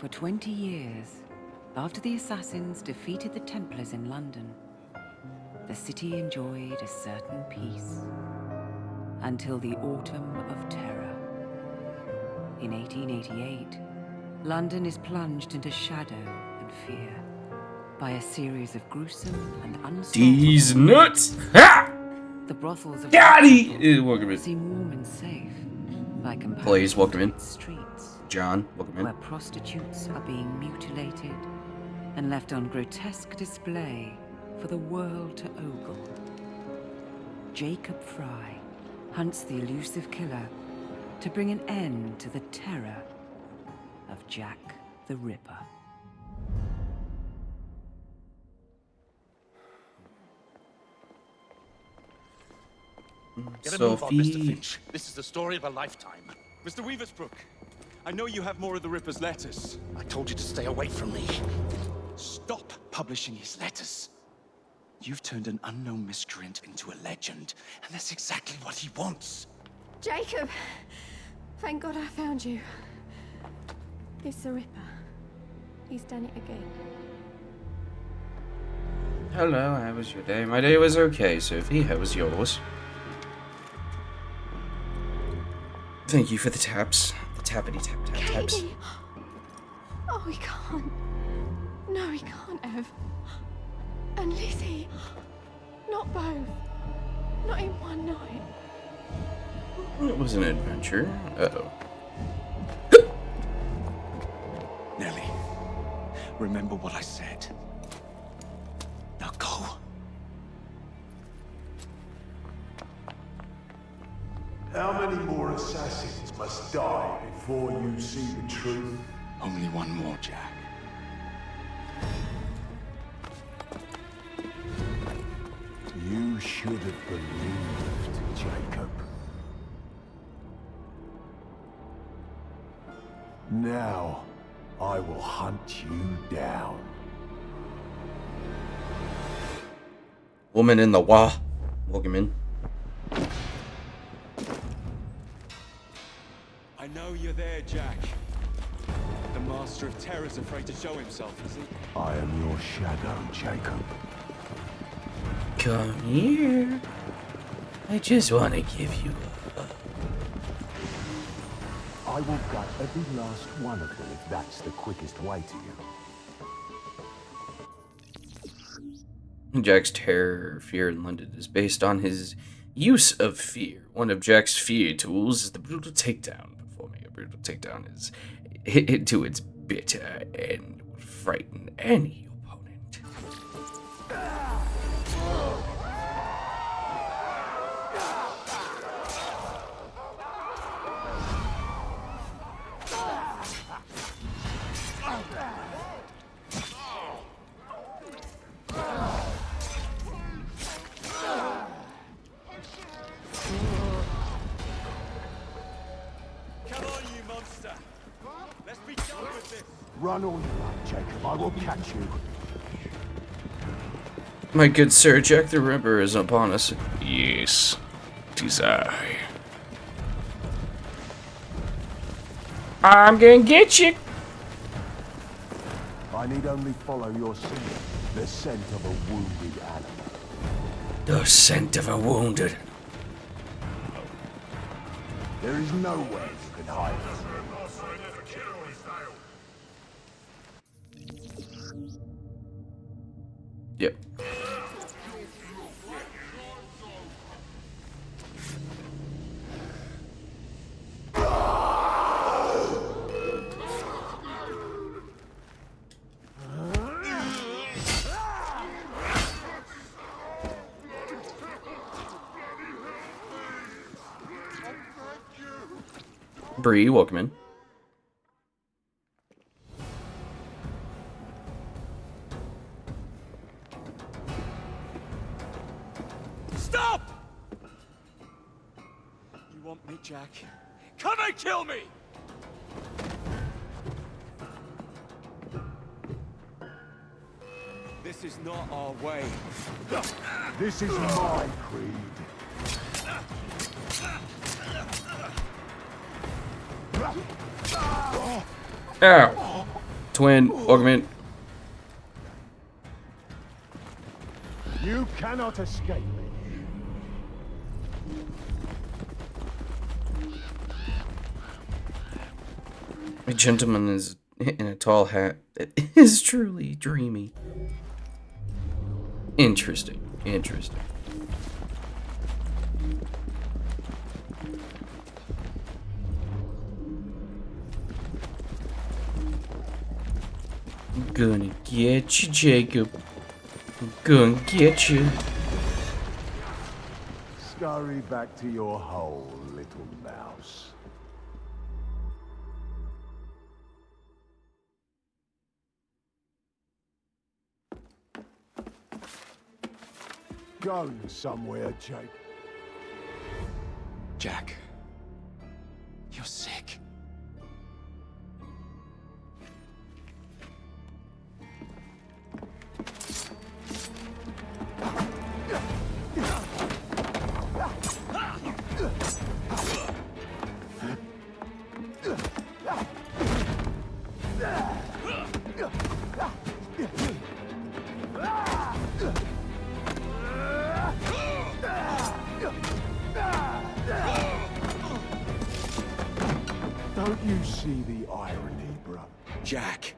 For 20 years, after the assassins defeated the Templars in London, the city enjoyed a certain peace until the Autumn of Terror. In 1888, London is plunged into shadow and fear by a series of gruesome and unsolved These nuts! Ha! The brothels of Daddy! Welcome in. seem warm and safe by comparison Please, welcome to in. its streets, John, welcome in. where prostitutes are being mutilated and left on grotesque display for the world to ogle. Jacob Fry hunts the elusive killer to bring an end to the terror of Jack the Ripper. Get a move on, Mr. Sophie. Finch. This is the story of a lifetime. Mr. Weaversbrook, I know you have more of the Ripper's letters. I told you to stay away from me. Stop publishing his letters. You've turned an unknown miscreant into a legend, and that's exactly what he wants. Jacob! Thank God I found you. It's the Ripper. He's done it again. Hello, how was your day? My day was okay, Sophie. How was yours? Thank you for the taps. The tappity tap tap taps. Katie! Oh, he can't. No, he can't have. And Lizzie. Not both. Not in one night. It was an adventure. Uh-oh. Nellie, remember what I said. Now go. How many more assassins must die before you see the truth? Only one more, Jack. You should have believed, Jacob. Now, I will hunt you down. Woman in the wah. Welcome in. I know you're there, Jack. The Master of Terror's afraid to show himself, is he? I am your shadow, Jacob. Come here. I just want to give you I will gut every last one of them if that's the quickest way to you. Jack's terror or fear in London is based on his use of fear. One of Jack's fear tools is the brutal takedown. Performing a brutal takedown is hit to its bitter end would frighten any opponent. Come on, you monster! Let's be done with this! Run all you like, Jacob. I will catch you. My good sir, Jack the Ripper is upon us. Yes, 'tis I. I'm gonna get you. I need only follow your scent, the scent of a wounded animal. The scent of a wounded. There is nowhere you can hide. Yep. Bree, welcome in. Stop! You want me, Jack? Come and kill me! This is not our way. This is my creed. Ow. Twin, Augment. You cannot escape me. A gentleman is in a tall hat. It is truly dreamy. Interesting. Interesting. I'm gonna get you, Jacob. I'm gonna get you. Scurry back to your hole, little mouse. Go somewhere, Jake. Jack, you're sick. Don't you see the irony, bro? Jack,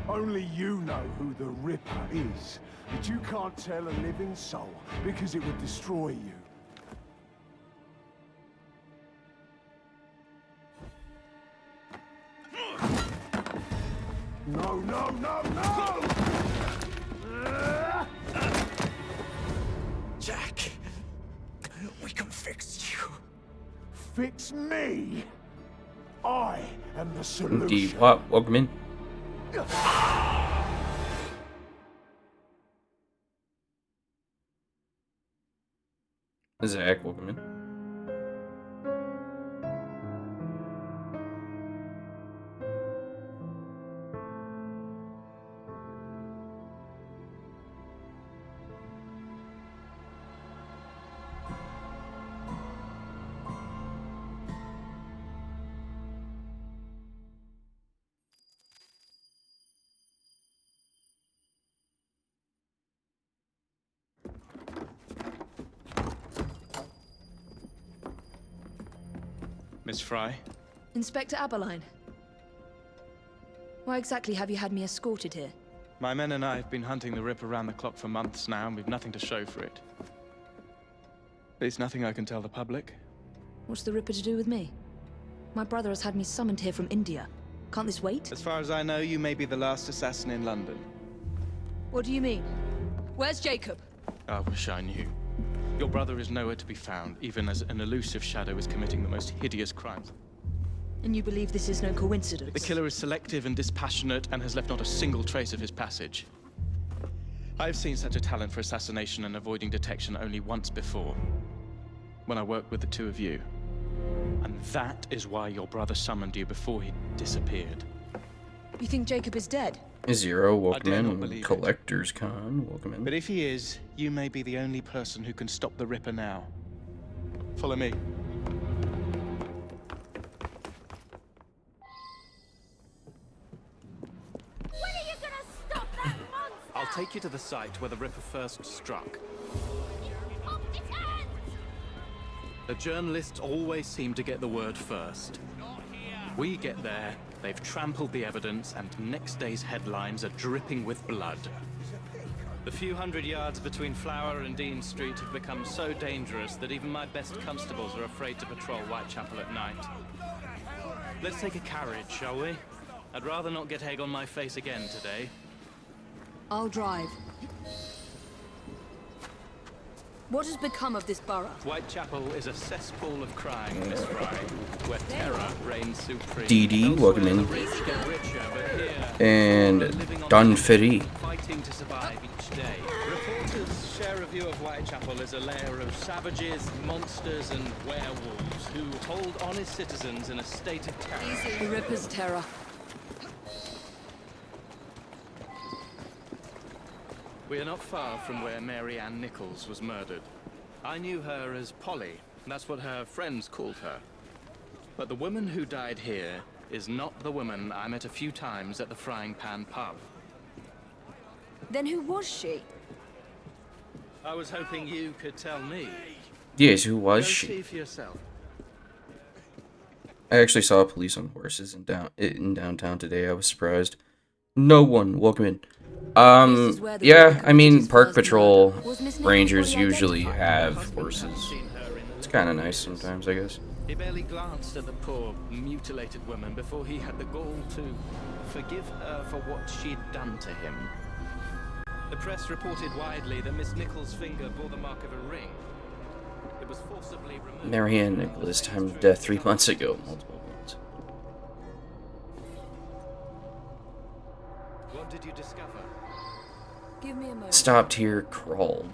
Only you know who the Ripper is, but you can't tell a living soul because it would destroy you. No, no, no, no! Jack, we can fix you. Fix me! I am the solution. Indeed. What? Welcome in. Zach, welcome in. Miss Fry? Inspector Aberline. Why exactly have you had me escorted here? My men and I have been hunting the Rip around the clock for months now, and we've nothing to show for it. There's nothing I can tell the public. What's the Ripper to do with me? My brother has had me summoned here from India. Can't this wait? As far as I know, you may be the last assassin in London. What do you mean? Where's Jacob? I wish I knew. Your brother is nowhere to be found, even as an elusive shadow is committing the most hideous crimes. And you believe this is no coincidence? The killer is selective and dispassionate and has left not a single trace of his passage. I've seen such a talent for assassination and avoiding detection only once before, when I worked with the two of you. And that is why your brother summoned you before he disappeared. You think Jacob is dead? Zero, welcome dare not in. believe it. Collector's Con, welcome in. But if he is, you may be the only person who can stop the Ripper now. Follow me. When are you gonna stop that monster? I'll take you to the site where the Ripper first struck. Off its hands! The journalists always seem to get the word first. We get there, they've trampled the evidence, and next day's headlines are dripping with blood. The few hundred yards between Flower and Dean Street have become so dangerous that even my best constables are afraid to patrol Whitechapel at night. Let's take a carriage, shall we? I'd rather not get egg on my face again today. I'll drive. What has become of this borough? Whitechapel is a cesspool of crime, Miss Fry, where terror reigns supreme. Dee Dee, welcome in. The rich get richer, but here, And we're living on Dunferry. fighting to survive each day. Reporters share a view of Whitechapel as a lair of savages, monsters, and werewolves who hold honest citizens in a state of terror. The Ripper's terror. We are not far from where Mary Ann Nichols was murdered. I knew her as Polly. That's what her friends called her. But the woman who died here is not the woman I met a few times at the Frying Pan pub. Then who was she? I was hoping you could tell me. Yes, who was Go she? see for yourself. I actually saw police on horses in downtown today. I was surprised. No one. Welcome in. This is where the Yeah, Riddler I mean, committed his park first patrol murder. Was Miss Nichols rangers fully usually identified? have horses. It's kind of nice sometimes, I guess. He barely glanced at the poor, mutilated woman before he had the gall to forgive her for what she'd done to him. The press reported widely that Miss Nichols' finger bore the mark of a ring. It was forcibly removed. Marianne Nicholas, time of death 3 months ago. Multiple wounds. What did you discover? Give me a moment. Stopped here, crawled.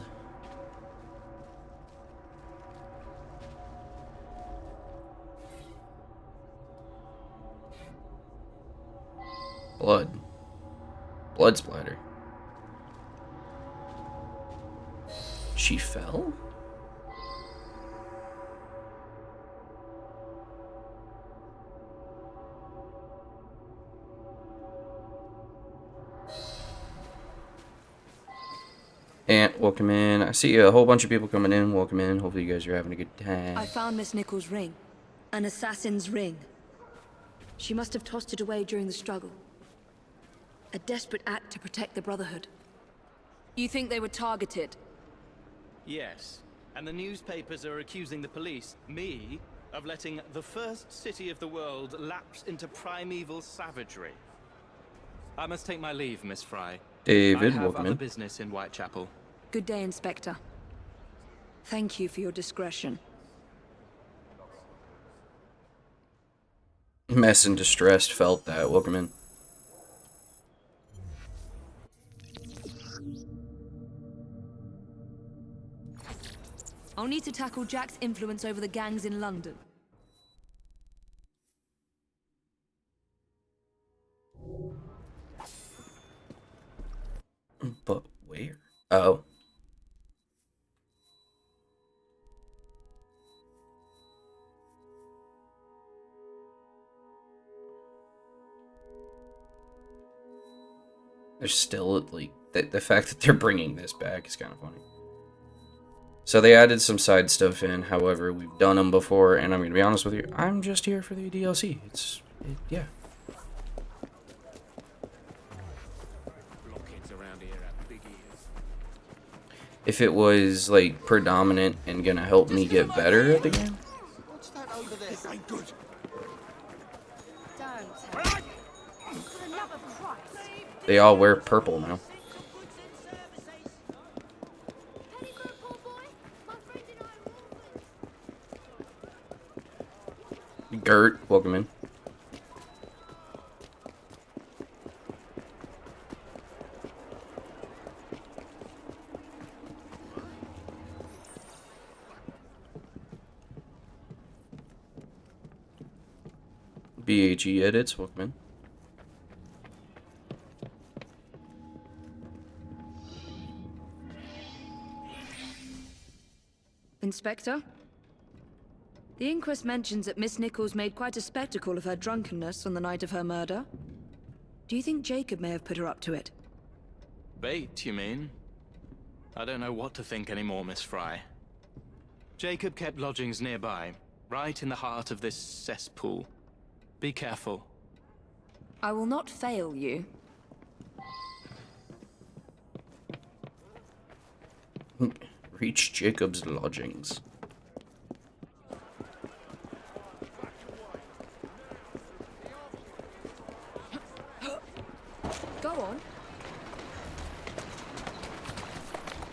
Blood. Blood splatter. She fell? And welcome in. I see a whole bunch of people coming in. Welcome in. Hopefully you guys are having a good time. I found Miss Nichols' ring. An assassin's ring. She must have tossed it away during the struggle. A desperate act to protect the Brotherhood. You think they were targeted? Yes, and the newspapers are accusing the police, me, of letting the first city of the world lapse into primeval savagery. I must take my leave, Miss Fry. David, I have welcome other in. business in Whitechapel. Good day, Inspector. Thank you for your discretion. Mess and distressed felt that. Welcome in. I'll need to tackle Jack's influence over the gangs in London. But where? Oh. There's still, like, the fact that they're bringing this back is kind of funny. So they added some side stuff in, however, we've done them before, and I'm going to be honest with you, I'm just here for the DLC. Yeah. If it was, like, predominant and going to help me get better at the game. What's that over there? This ain't good. They all wear purple now. Gert, welcome in. BHE edits, welcome in. Inspector? The inquest mentions that Miss Nichols made quite a spectacle of her drunkenness on the night of her murder. Do you think Jacob may have put her up to it? Bait, you mean? I don't know what to think anymore, Miss Fry. Jacob kept lodgings nearby, right in the heart of this cesspool. Be careful. I will not fail you. Reach Jacob's lodgings. Go on.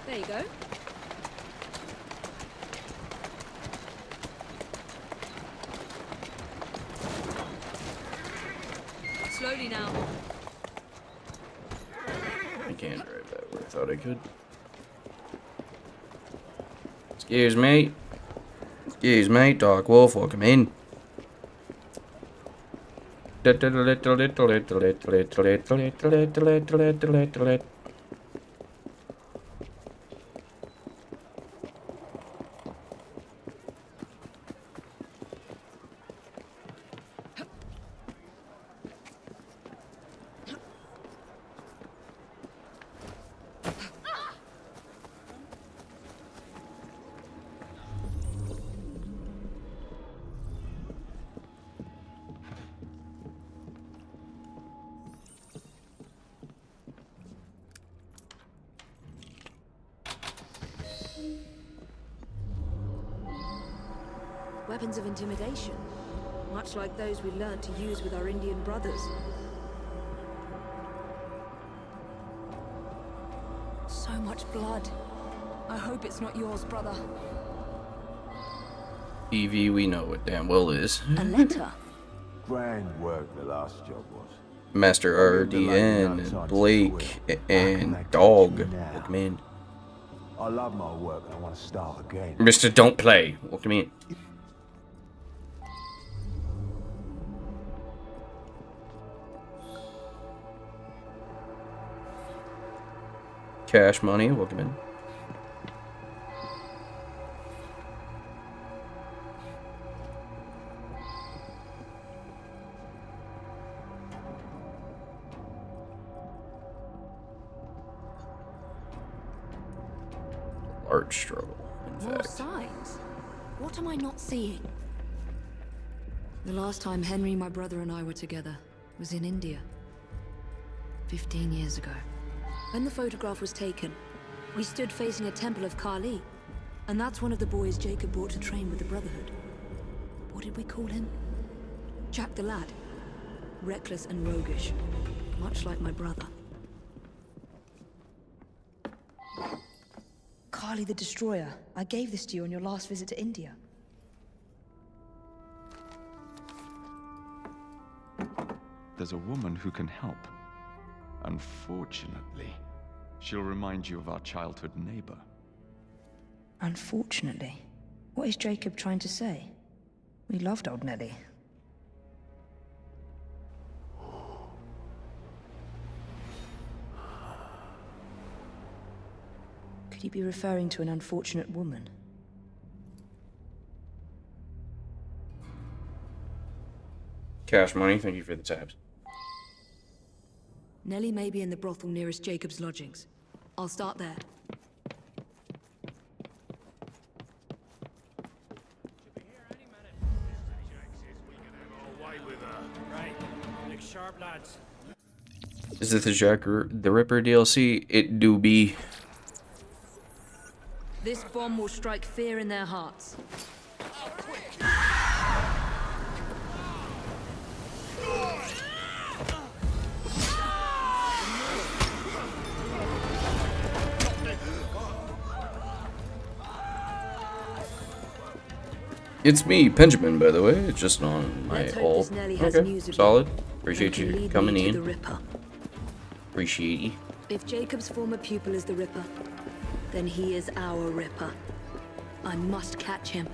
There you go. Slowly now. I can't drive that where I thought I could. Excuse me. Excuse me, Dark Wolf, welcome in. weapons of intimidation, much like those we learnt to use with our Indian brothers. So much blood. I hope it's not yours, brother. Evie, we know it damn well is. A letter? Grand work the last job was. Master RDN and Blake and Dog. Welcome in. I love my work and I want to start again. Mr. Don't Play. Welcome in. Cash Money. Welcome in. Large struggle, in More fact. signs? What am I not seeing? The last time Henry, my brother, and I were together was in India. 15 years ago. When the photograph was taken, we stood facing a temple of Kali. And that's one of the boys Jacob brought to train with the Brotherhood. What did we call him? Jack the Lad. Reckless and roguish. Much like my brother. Kali the Destroyer. I gave this to you on your last visit to India. There's a woman who can help. Unfortunately, she'll remind you of our childhood neighbor. Unfortunately? What is Jacob trying to say? We loved old Nellie. Could he be referring to an unfortunate woman? Cash Money. Thank you for the tabs. Nellie may be in the brothel nearest Jacob's lodgings. I'll start there. Is it the Jack the Ripper DLC? It do be. This bomb will strike fear in their hearts. It's me, Benjamin, by the way. It's just on my Let's hope ult. this Nellie has Okay, news of solid. you. Appreciate Can you lead coming me to the in. Ripper. Appreciate you. If Jacob's former pupil is the Ripper, then he is our Ripper. I must catch him.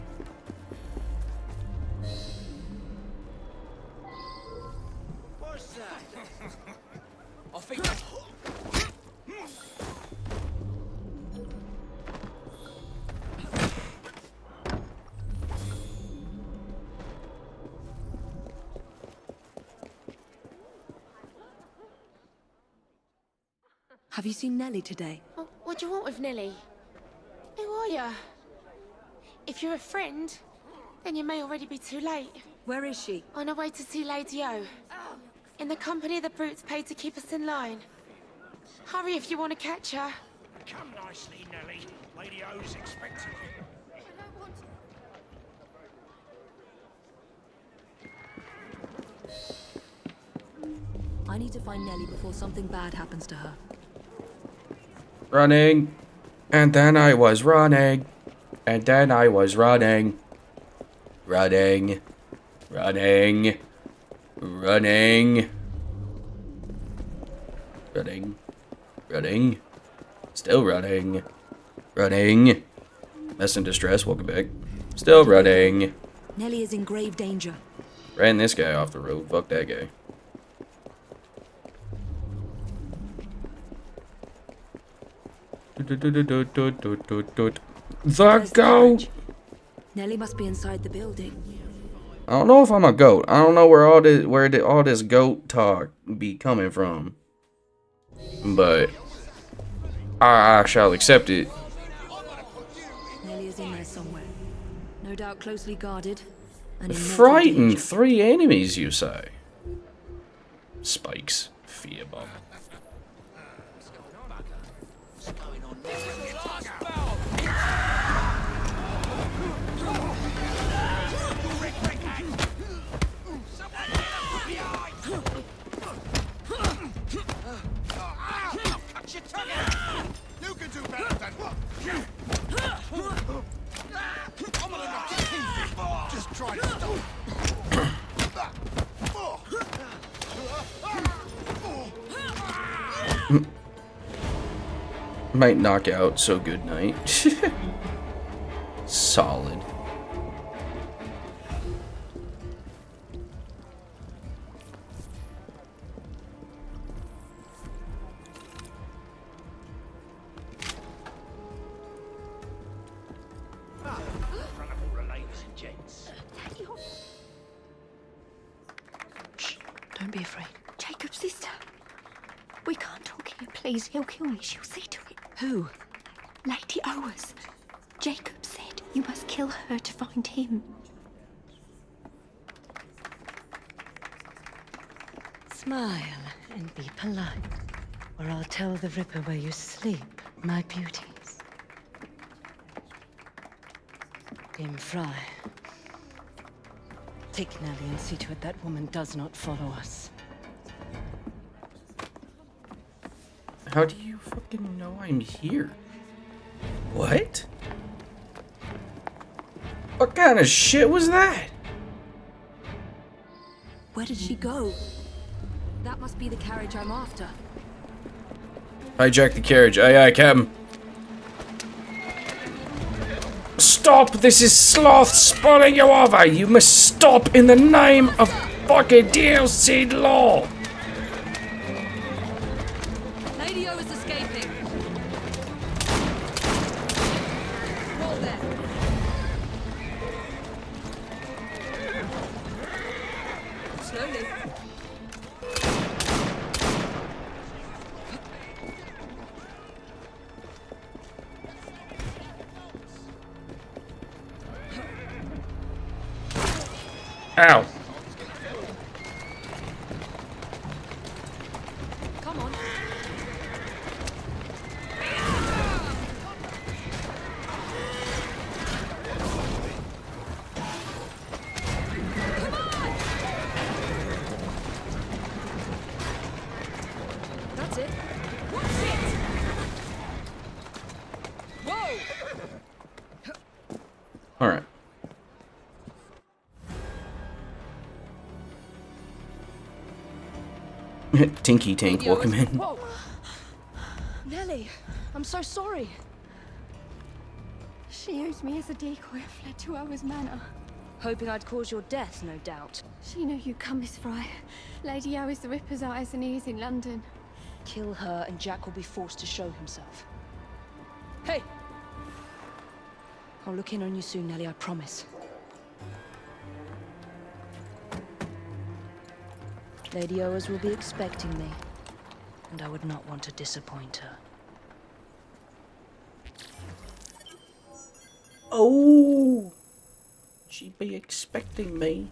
Have you seen Nellie today? What do you want with Nellie? Who are you? If you're a friend, then you may already be too late. Where is she? On her way to see Lady O. In the company of the brutes paid to keep us in line. Hurry if you want to catch her. Come nicely, Nellie. Lady O's expecting you. I need to find Nellie before something bad happens to her. Running. And then I was running. And then I was running. Running. Running. Running. Running. Running. Still running. Running. Mess in distress, welcome back. Still running. Nellie is in grave danger. Ran this guy off the road. Fuck that guy. The goat! Nellie must be inside the building. I don't know if I'm a goat. I don't know where all this goat talk be coming from. But I shall accept it. Nellie is in there somewhere. No doubt closely guarded. And in mortal Frighten danger. 3 enemies, you say? Spikes. Fear bomb. Might knock out, so good night. Solid. In front of all the ladies and gents. Don't be afraid. Jacob's sister. We can't talk here, please. He'll kill me. She'll see to it. Who? Lady Owers. Jacob said you must kill her to find him. Smile and be polite, or I'll tell the Ripper where you sleep, my beauties. Dame Fry. Take Nellie and see to it that woman does not follow us. How do you fucking know I'm here? What? What kind of shit was that? Where did she go? That must be the carriage I'm after. Hijack the carriage. Aye, aye, Captain. Stop! This is Sloth spawning you over! You must stop in the name of fucking DLC law! Lady O is escaping. Roll there. Slowly. Ow. Come on. That's it. What's it? Whoa! Alright. Tinky Tank, welcome in. Whoa! Nellie, I'm so sorry. She used me as a decoy and fled to Owers Manor. Hoping I'd cause your death, no doubt. She knew you'd come, Miss Fry. Lady Owers the Ripper's eyes and ears in London. Kill her and Jack will be forced to show himself. Hey! I'll look in on you soon, Nellie, I promise. Lady Owers will be expecting me, and I would not want to disappoint her. Oh! She'd be expecting me.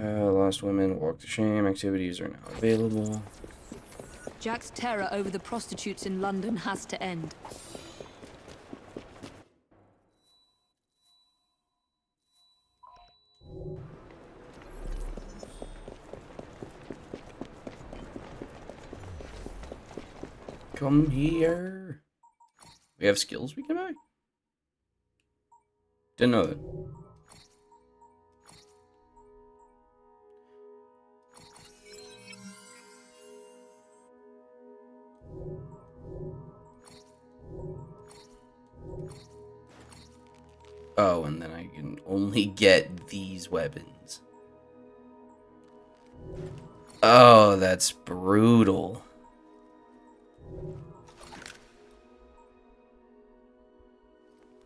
Lost women, walk to shame, activities are now available. Jack's terror over the prostitutes in London has to end. Come here. We have skills we can buy? Didn't know that. Oh, and then I can only get these weapons. Oh, that's brutal.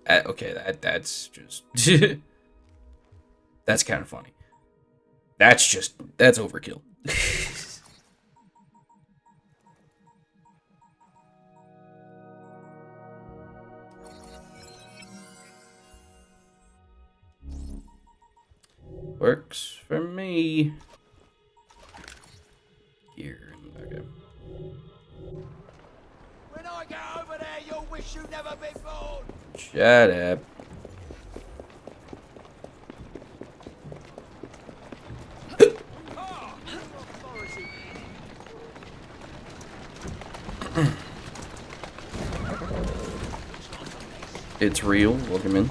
Okay, that's just... that's kind of funny. That's overkill. Works for me. Here, okay. When I get over there, you'll wish you'd never been born. Shut up. It's real. Welcome in.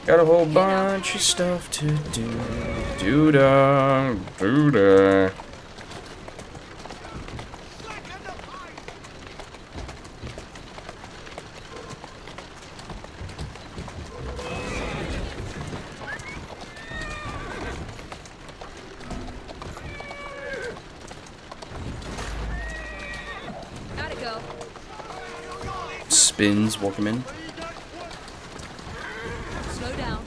Got a whole bunch of stuff to do. Do-da, do-da. Gotta go. Spins. Welcome in. Slow down.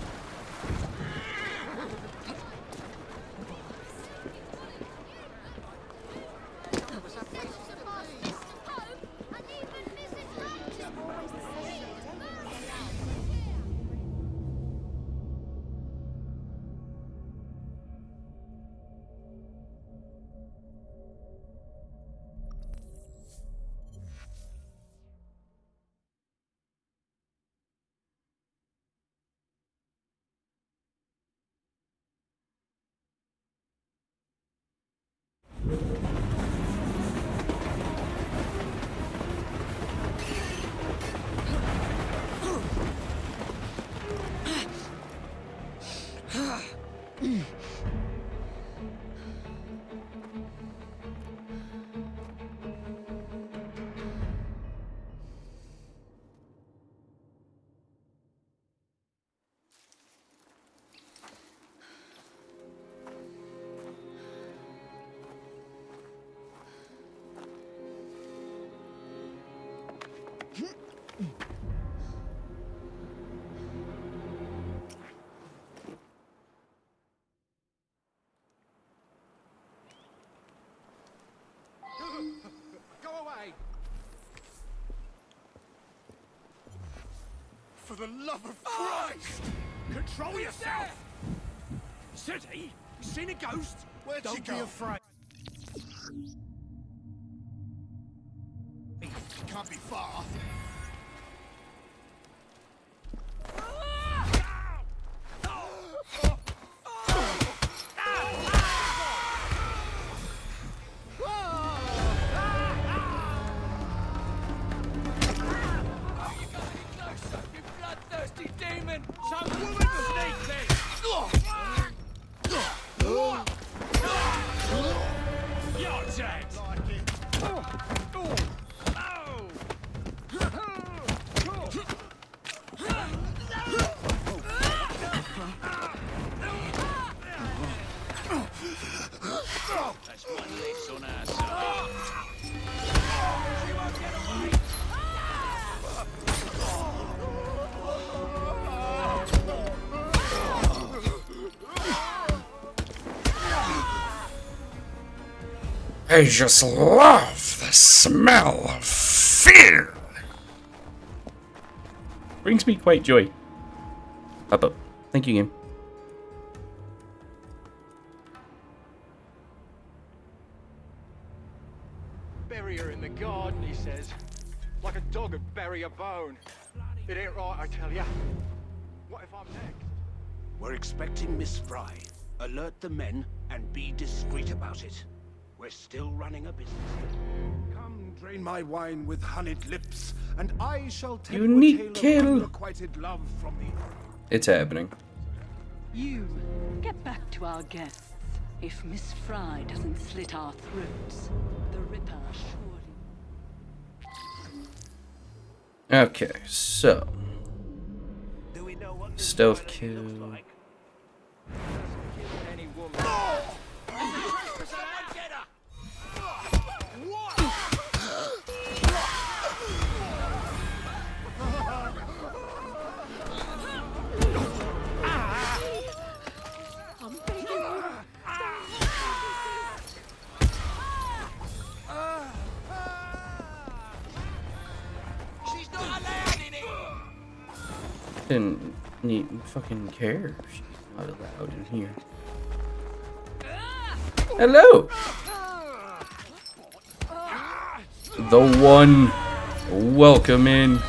Go away! For the love of Christ! Control yourself! City? You seen a ghost? Where'd Don't be afraid. Can't be far. Some woman sneak this! You're dead! That's one less on our side. She won't get away! I just love the smell of fear. Brings me quite joy. Up. Thank you, game. Bury her in the garden, he says. Like a dog would bury a bone. It ain't right, I tell ya. What if I'm next? We're expecting Miss Fry. Alert the men and be discreet about it. We're still running a business. Come, drain my wine with honeyed lips, and I shall tell Unique you a tale kill. of unrequited love from the earth. It's happening. You, get back to our guests. If Miss Fry doesn't slit our throats, the Ripper surely... Okay, so Do we know what this stealth finally kill. looks like? Doesn't kill any woman. Someone get her! What? I'm begging you. She's not allowed in it! Didn't need fucking care if she's not allowed in here. Hello! The one. Welcome in.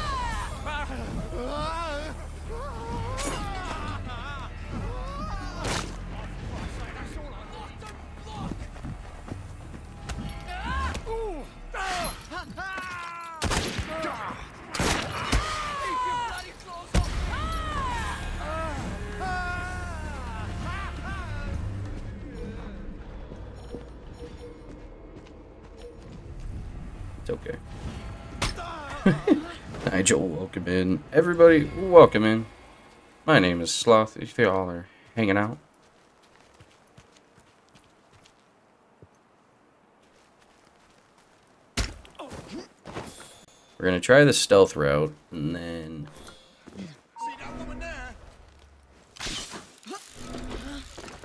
It's okay. Nigel, welcome in. Everybody, welcome in. My name is Sloth, if y'all are hanging out. We're gonna try the stealth route, and then...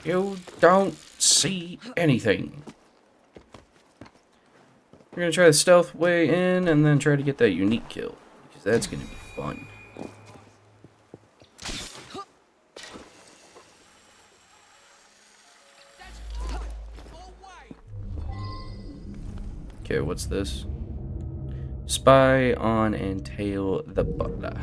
You don't see anything. We're gonna try the stealth way in, and then try to get that unique kill, because that's gonna be fun. Okay, what's this? Spy on and tail the butler.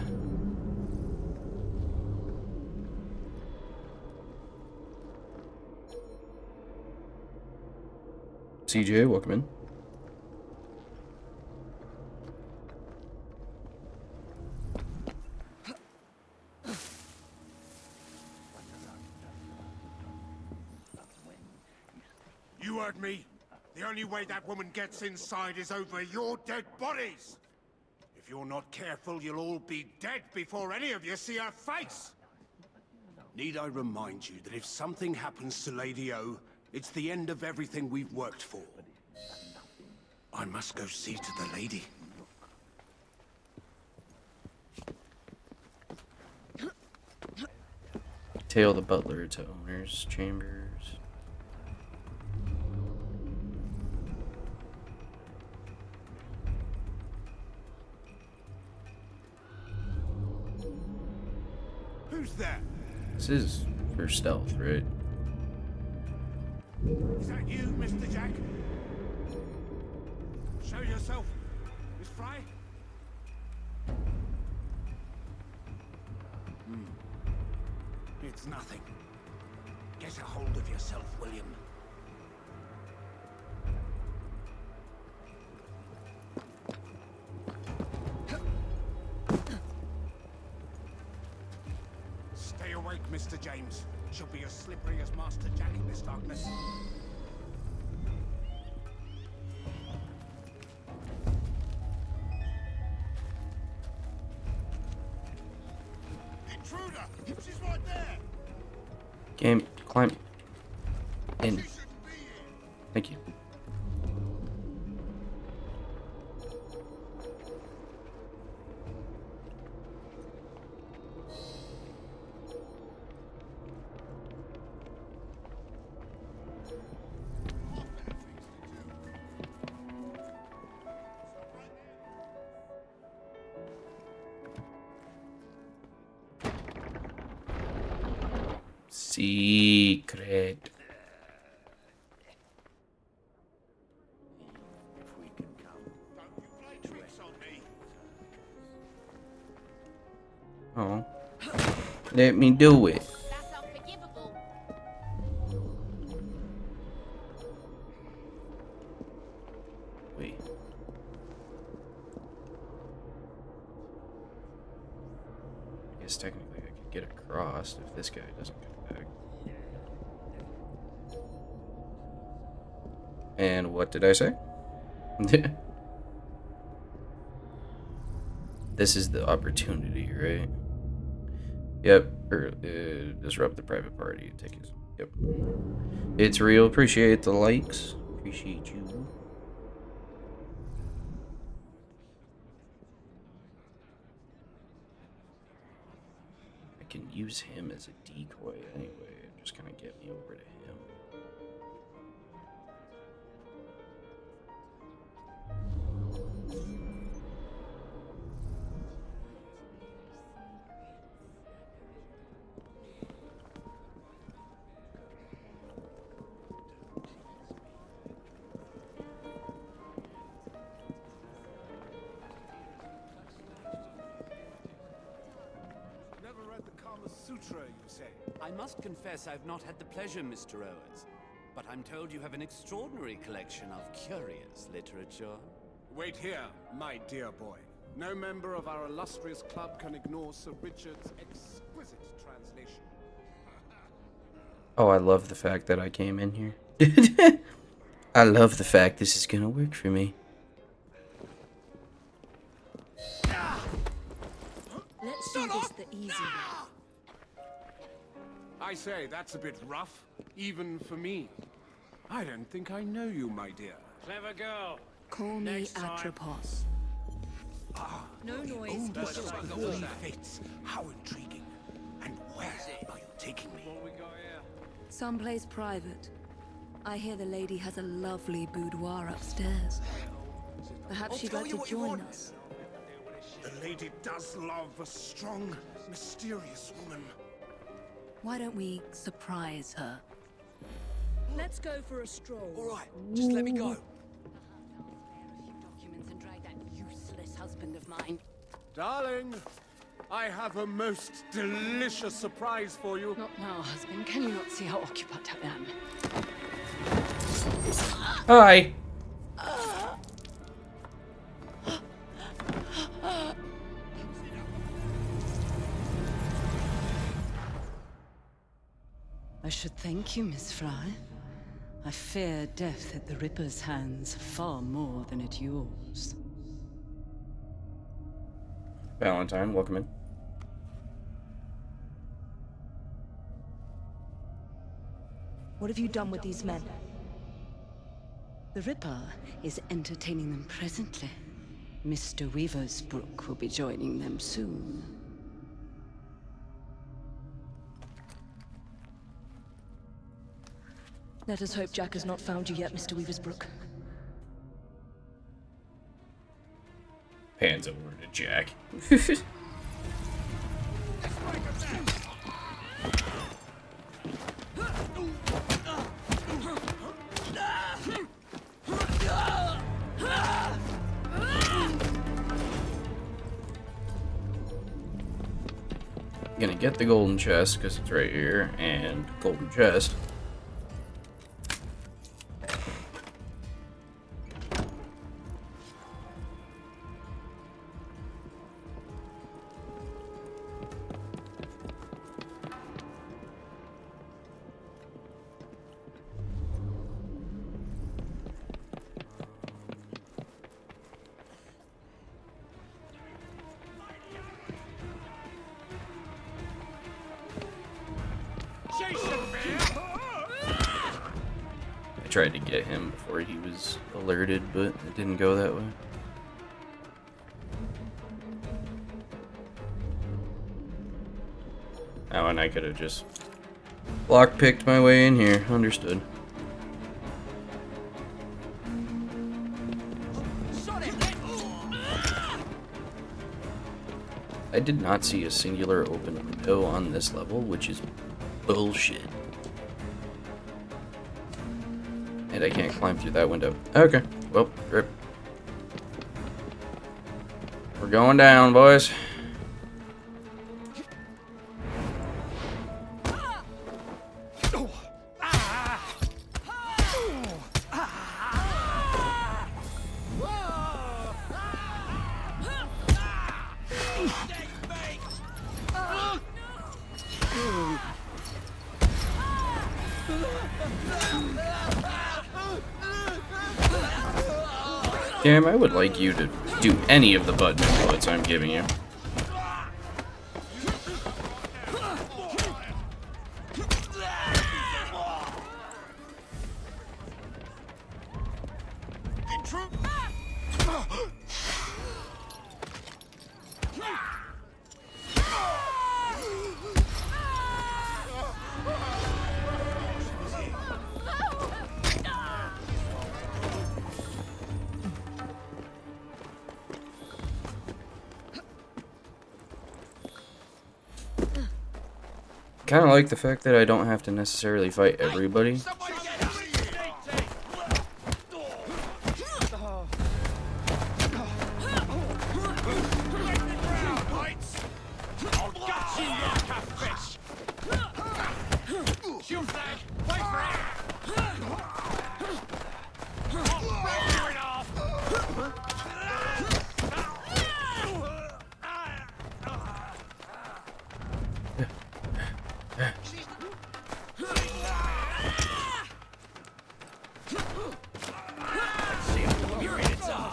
CJ, welcome in. You heard me. The only way that woman gets inside is over your dead bodies. If you're not careful, you'll all be dead before any of you see her face. Need I remind you that if something happens to Lady O, it's the end of everything we've worked for. I must go see to the lady. Tail the butler to owner's chambers. Who's there? This is for stealth, right? Is that you, Mr. Jack? Show yourself, Miss Fry. It's nothing. Get a hold of yourself, William. Stay awake, Mr. James. She'll be as slippery as Master Jack in this darkness. Intruder! She's right there! Game, climb in. Thank you. Secret. Oh. Let me do it. That's unforgivable. Wait. I guess technically I could get across if this guy doesn't come back. And what did I say? This is the opportunity, right? Yep. Disrupt the private party. Take his. Yep. It's real. Appreciate the likes. Appreciate you. I can use him as a decoy anyway. Just kind of get me over to him. Sutra, you say? I must confess I've not had the pleasure, Mr. Owens. But I'm told you have an extraordinary collection of curious literature. Wait here, my dear boy. No member of our illustrious club can ignore Sir Richard's exquisite translation. Oh, I love the fact that I came in here. I love the fact this is gonna work for me. Let's do this the easy way. I say, that's a bit rough, even for me. I don't think I know you, my dear. Clever girl. Call me Next time. Atropos. No noise. Holy fates, how intriguing. And where are you taking me? What we got here? Someplace private. I hear the lady has a lovely boudoir upstairs. Perhaps she'd like to join us. The lady does love a strong, mysterious woman. Why don't we surprise her? Let's go for a stroll. All right, just let me go. Documents and drag that useless husband of mine. Darling, I have a most delicious surprise for you. Not now, husband. Can you not see how occupied I am? Hi. I should thank you, Miss Fry. I fear death at the Ripper's hands far more than at yours. Valentine, welcome in. What have you done with these men? The Ripper is entertaining them presently. Mr. Weaversbrook will be joining them soon. Let us hope Jack has not found you yet, Mr. Weaversbrook. Hands over to Jack. Gonna get the golden chest because it's right here, and golden chest. I tried to get him before he was alerted, but it didn't go that way. Oh, and I could have just lockpicked my way in here. Understood. I did not see a singular open window on this level, which is bullshit. And I can't climb through that window. Okay, well, rip. We're going down, boys. Damn, I would like you to do any of the button inputs I'm giving you. Kind of like the fact that I don't have to necessarily fight everybody.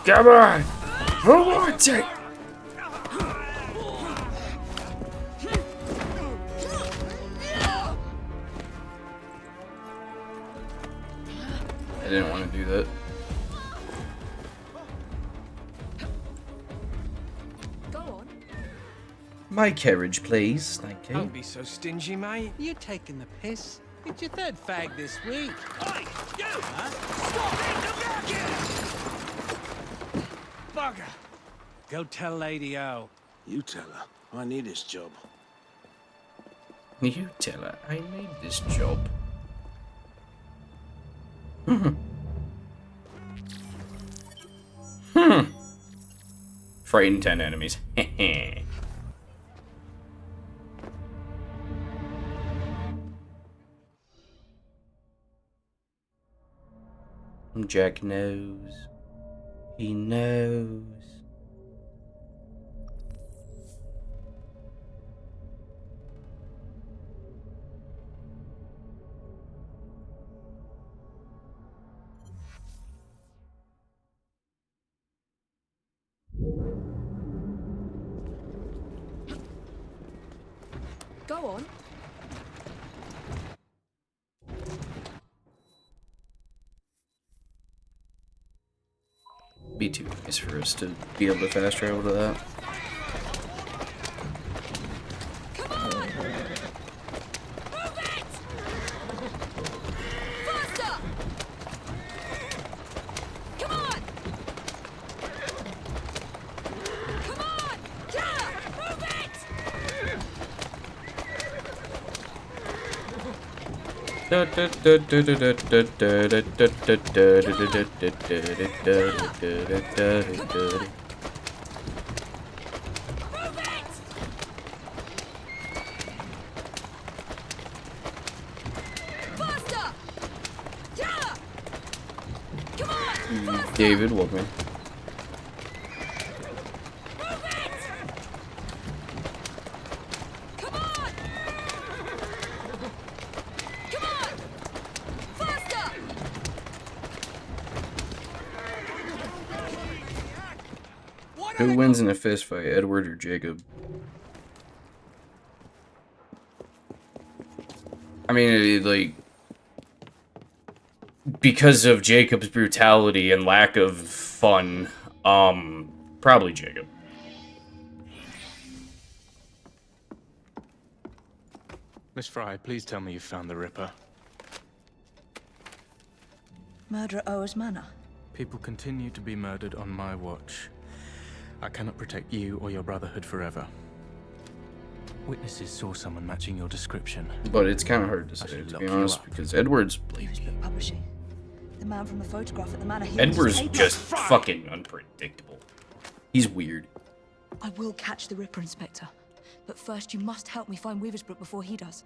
Come on! Who wants it? My carriage, please. Thank you. Don't be so stingy, mate. You're taking the piss. It's your third fag this week. Oi, you! Huh? Stop it! Bugger! Go tell Lady O. You tell her. I need this job. You tell her I need this job. Frighten 10 enemies. Jack knows. He knows. Go on. Be too nice for us to be able to fast travel to that. Come on! Move it! Faster! Come on! Come on! Yeah! Move it! Faster! Yeah! Come on! Faster! David, welcome. Move it! Come on! Come on! Faster! Who wins in a fist fight, Edward or Jacob? I mean, like, because of Jacob's brutality and lack of fun, probably Jacob. Miss Fry, please tell me you found the Ripper. Murder at Oa's Manor. People continue to be murdered on my watch. I cannot protect you or your Brotherhood forever. Witnesses saw someone matching your description. But it's kind of hard to say, to be honest, because Edward's... Weaver's Book Publishing. The man from the photograph at the manor. Edward's just fucking unpredictable. He's weird. I will catch the Ripper, Inspector. But first, you must help me find Weaver's Brook before he does.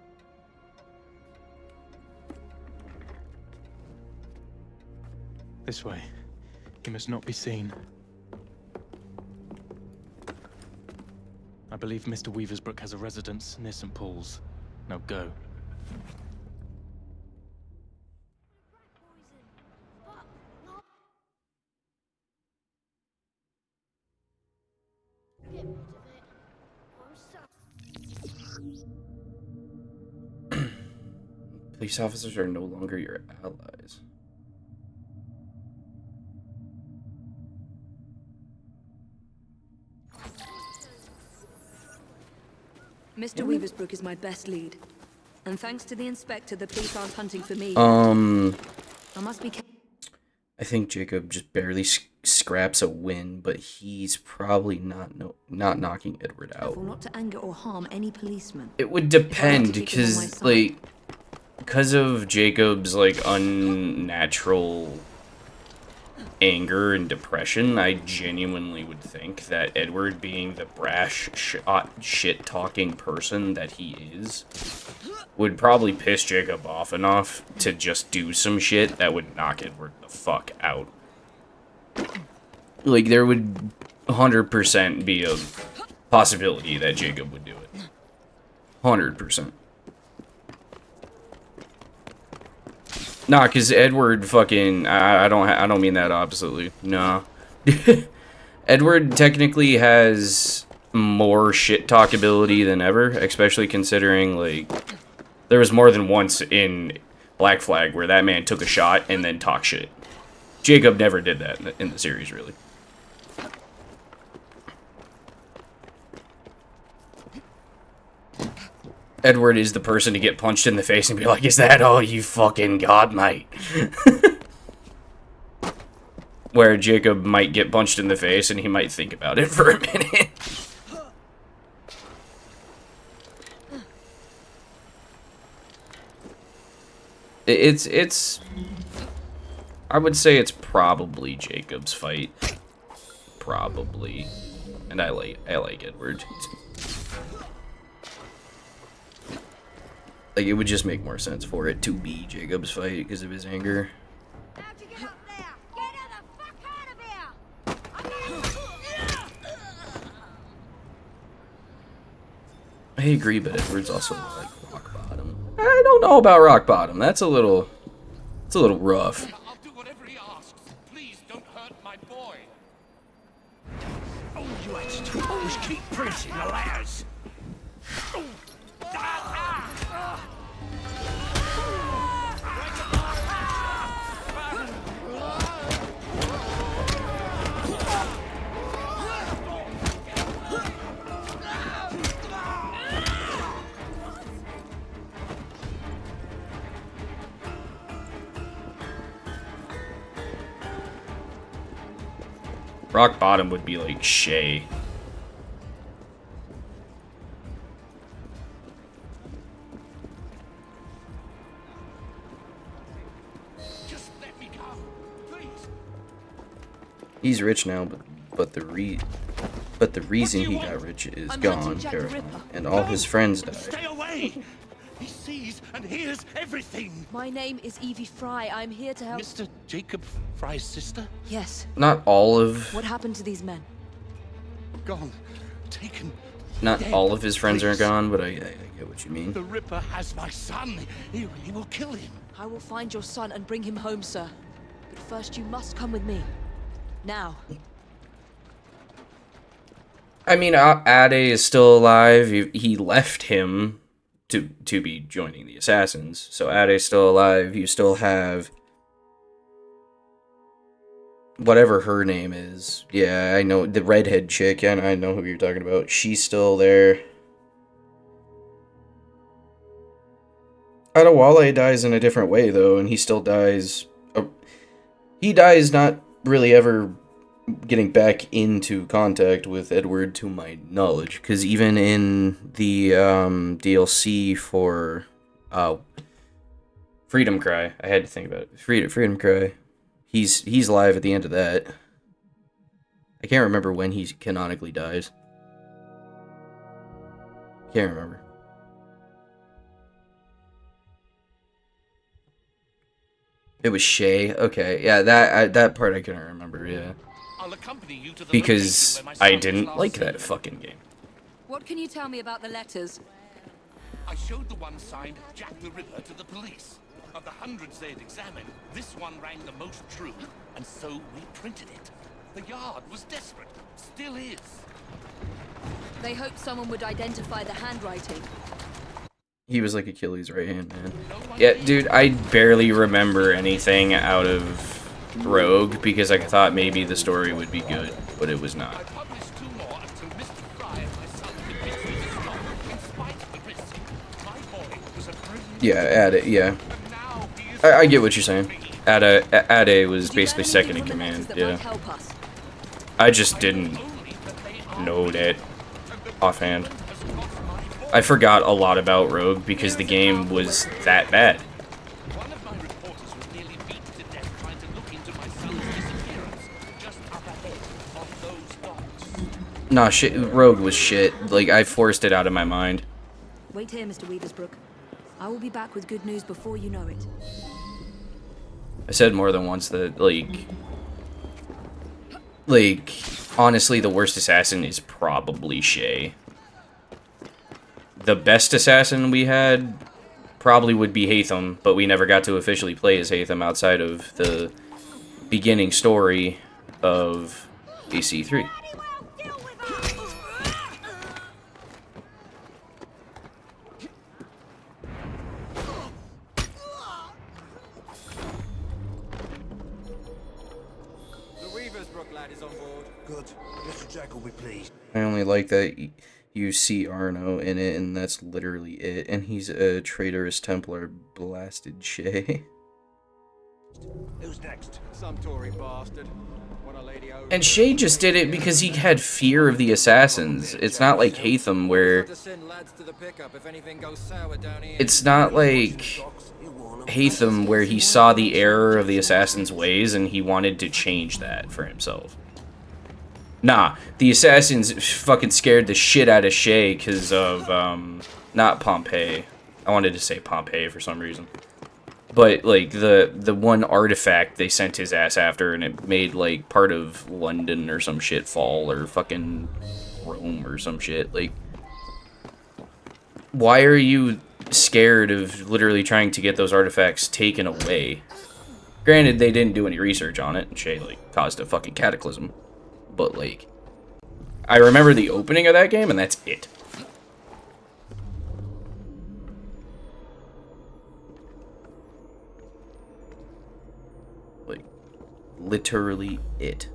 This way. He must not be seen. I believe Mr. Weaver's Brook has a residence near St. Paul's. Now go. Police officers are no longer your allies. Mr. Weaver's Brook is my best lead. And thanks to the Inspector, the police aren't hunting for me. I must be I think Jacob just barely scraps a win, but he's probably not knocking Edward out. careful not to anger or harm any policeman. It would depend, because, like, because of Jacob's, like, unnatural anger and depression, I genuinely would think that Edward, being the brash, shit-talking person that he is, would probably piss Jacob off enough to just do some shit that would knock Edward the fuck out. Like, there would 100% be a possibility that Jacob would do it. 100%. Nah, cause Edward fucking I don't mean that oppositely. Nah. Edward technically has more shit talk ability than ever, especially considering, like, there was more than once in Black Flag where that man took a shot and then talked shit. Jacob never did that in the series, really. Edward is the person to get punched in the face and be like, is that all you fucking got, mate? Where Jacob might get punched in the face and he might think about it for a minute. It's I would say it's probably Jacob's fight. Probably. And I like Edward. Like, it would just make more sense for it to be Jacob's fight because of his anger. I agree, but Edward's also like rock bottom. I don't know about rock bottom. It's a little rough. I'll do whatever he asks. Please don't hurt my boy. All you had to do was keep printing the letters. Rock bottom would be like Shay. Just let me go, please. He's rich now, but the reason he got rich is gone, terrifying, and all his friends died. Stay away! He sees and hears everything. My name is Evie Fry. I'm here to help. Mr. Jacob Fry's sister? Yes. Not all of What happened to these men? Gone. Taken. Not dead. all of his friends are Please. gone, but I get what you mean. The Ripper has my son. He will kill him. I will find your son and bring him home, sir. But first you must come with me. Now. I mean, Ade is still alive. He left him to be joining the assassins. So Ade's still alive. You still have whatever her name is. Yeah, I know the redhead chick. Yeah, I know who you're talking about. She's still there. Adewale dies in a different way though, and he still dies. He dies not really ever getting back into contact with Edward, to my knowledge, because even in the DLC for Freedom Cry, I had to think about it. Freedom Cry, he's live at the end of that. I can't remember when he canonically dies. Can't remember. It was Shay. Okay, yeah, that part I couldn't remember. Yeah. I'll accompany you to the Because location where my I son didn't was like last that seen. fucking game. What can you tell me about the letters? I showed the one signed Jack the Ripper to the police. Of the hundreds they had examined, this one rang the most true, and so we printed it. The Yard was desperate, still is. They hoped someone would identify the handwriting. He was like Achilles' right hand man. Yeah, dude, I barely remember anything out of Rogue because I thought maybe the story would be good, but it was not. I published 2 more until Mr. Fry and my son convinced me to stop, in spite of the risk. My boy was a brilliant... Yeah, Ade, yeah. I get what you're saying. Ade was basically second in command, yeah. I just didn't know that offhand. I forgot a lot about Rogue because the game was that bad. One of my reporters was nearly beaten to death trying to look into my son's disappearance, just up ahead of those docks. Nah, shit, Rogue was shit. Like, I forced it out of my mind. Wait here, Mr. Weaversbrook. I will be back with good news before you know it. I said more than once that, like, honestly, the worst assassin is probably Shay. The best assassin we had probably would be Hatham, but we never got to officially play as Hatham outside of the beginning story of AC3. The Weaversbrook lad is on board. Good. Mr. Jack will be pleased. I only like that you see Arno in it, and that's literally it. And he's a traitorous Templar, blasted Shay. Who's next? Some Tory bastard. Want a lady over. And Shay just did it because he had fear of the assassins. It's not like Hatham where... It's not like Hatham where he saw the error of the assassins' ways and he wanted to change that for himself. Nah, the assassins fucking scared the shit out of Shay because of, not Pompeii. I wanted to say Pompeii for some reason. But, like, the one artifact they sent his ass after, and it made, like, part of London or some shit fall, or fucking Rome or some shit. Like, why are you scared of literally trying to get those artifacts taken away? Granted, they didn't do any research on it, and Shay, like, caused a fucking cataclysm. But, like, I remember the opening of that game, and that's it. Like, literally it.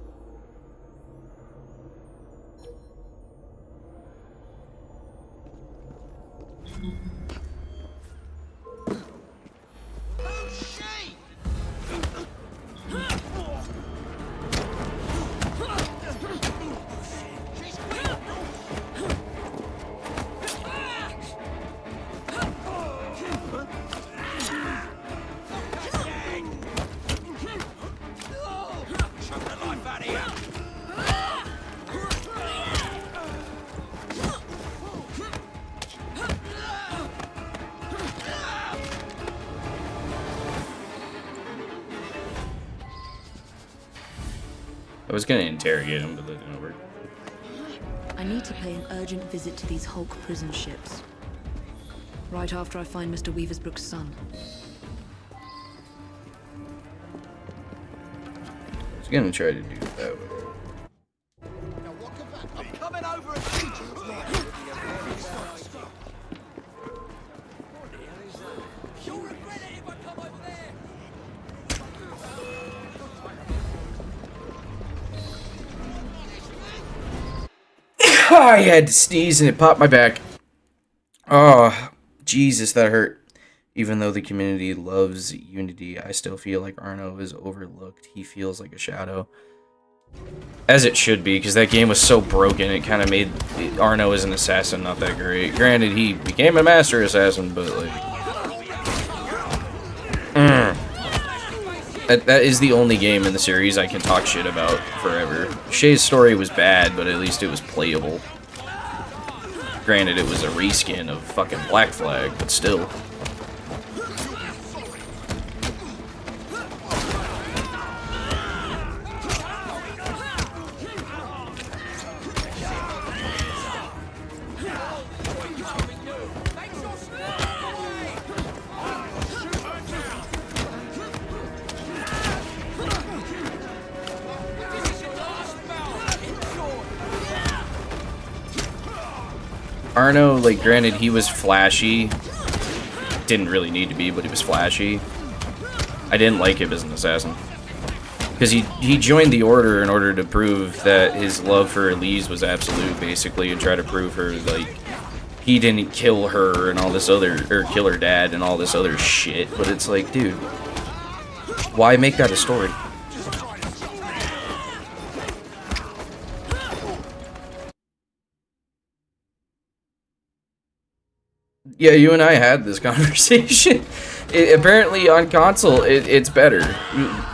I was gonna interrogate him, but that didn't work. I need to pay an urgent visit to these Hulk prison ships. Right after I find Mr. Weaversbrook's son. I was gonna try to do it that way. I'm coming over and you'll regret it if I come over there. I had to sneeze and it popped my back. Oh, Jesus, that hurt. Even though the community loves Unity, I still feel like Arno is overlooked. He feels like a shadow. As it should be, because that game was so broken, it kind of made Arno as an assassin not that great. Granted, he became a master assassin, but like... That is the only game in the series I can talk shit about forever. Shay's story was bad, but at least it was playable. Granted, it was a reskin of fucking Black Flag, but still. Arno, like, granted, he was flashy. Didn't really need to be, but he was flashy. I didn't like him as an assassin. Because he joined the Order in order to prove that his love for Elise was absolute, basically, and try to prove her, like, he didn't kill her and all this other, or kill her dad and all this other shit. But it's like, dude, why make that a story? Yeah, you and I had this conversation. Apparently on console, it's better.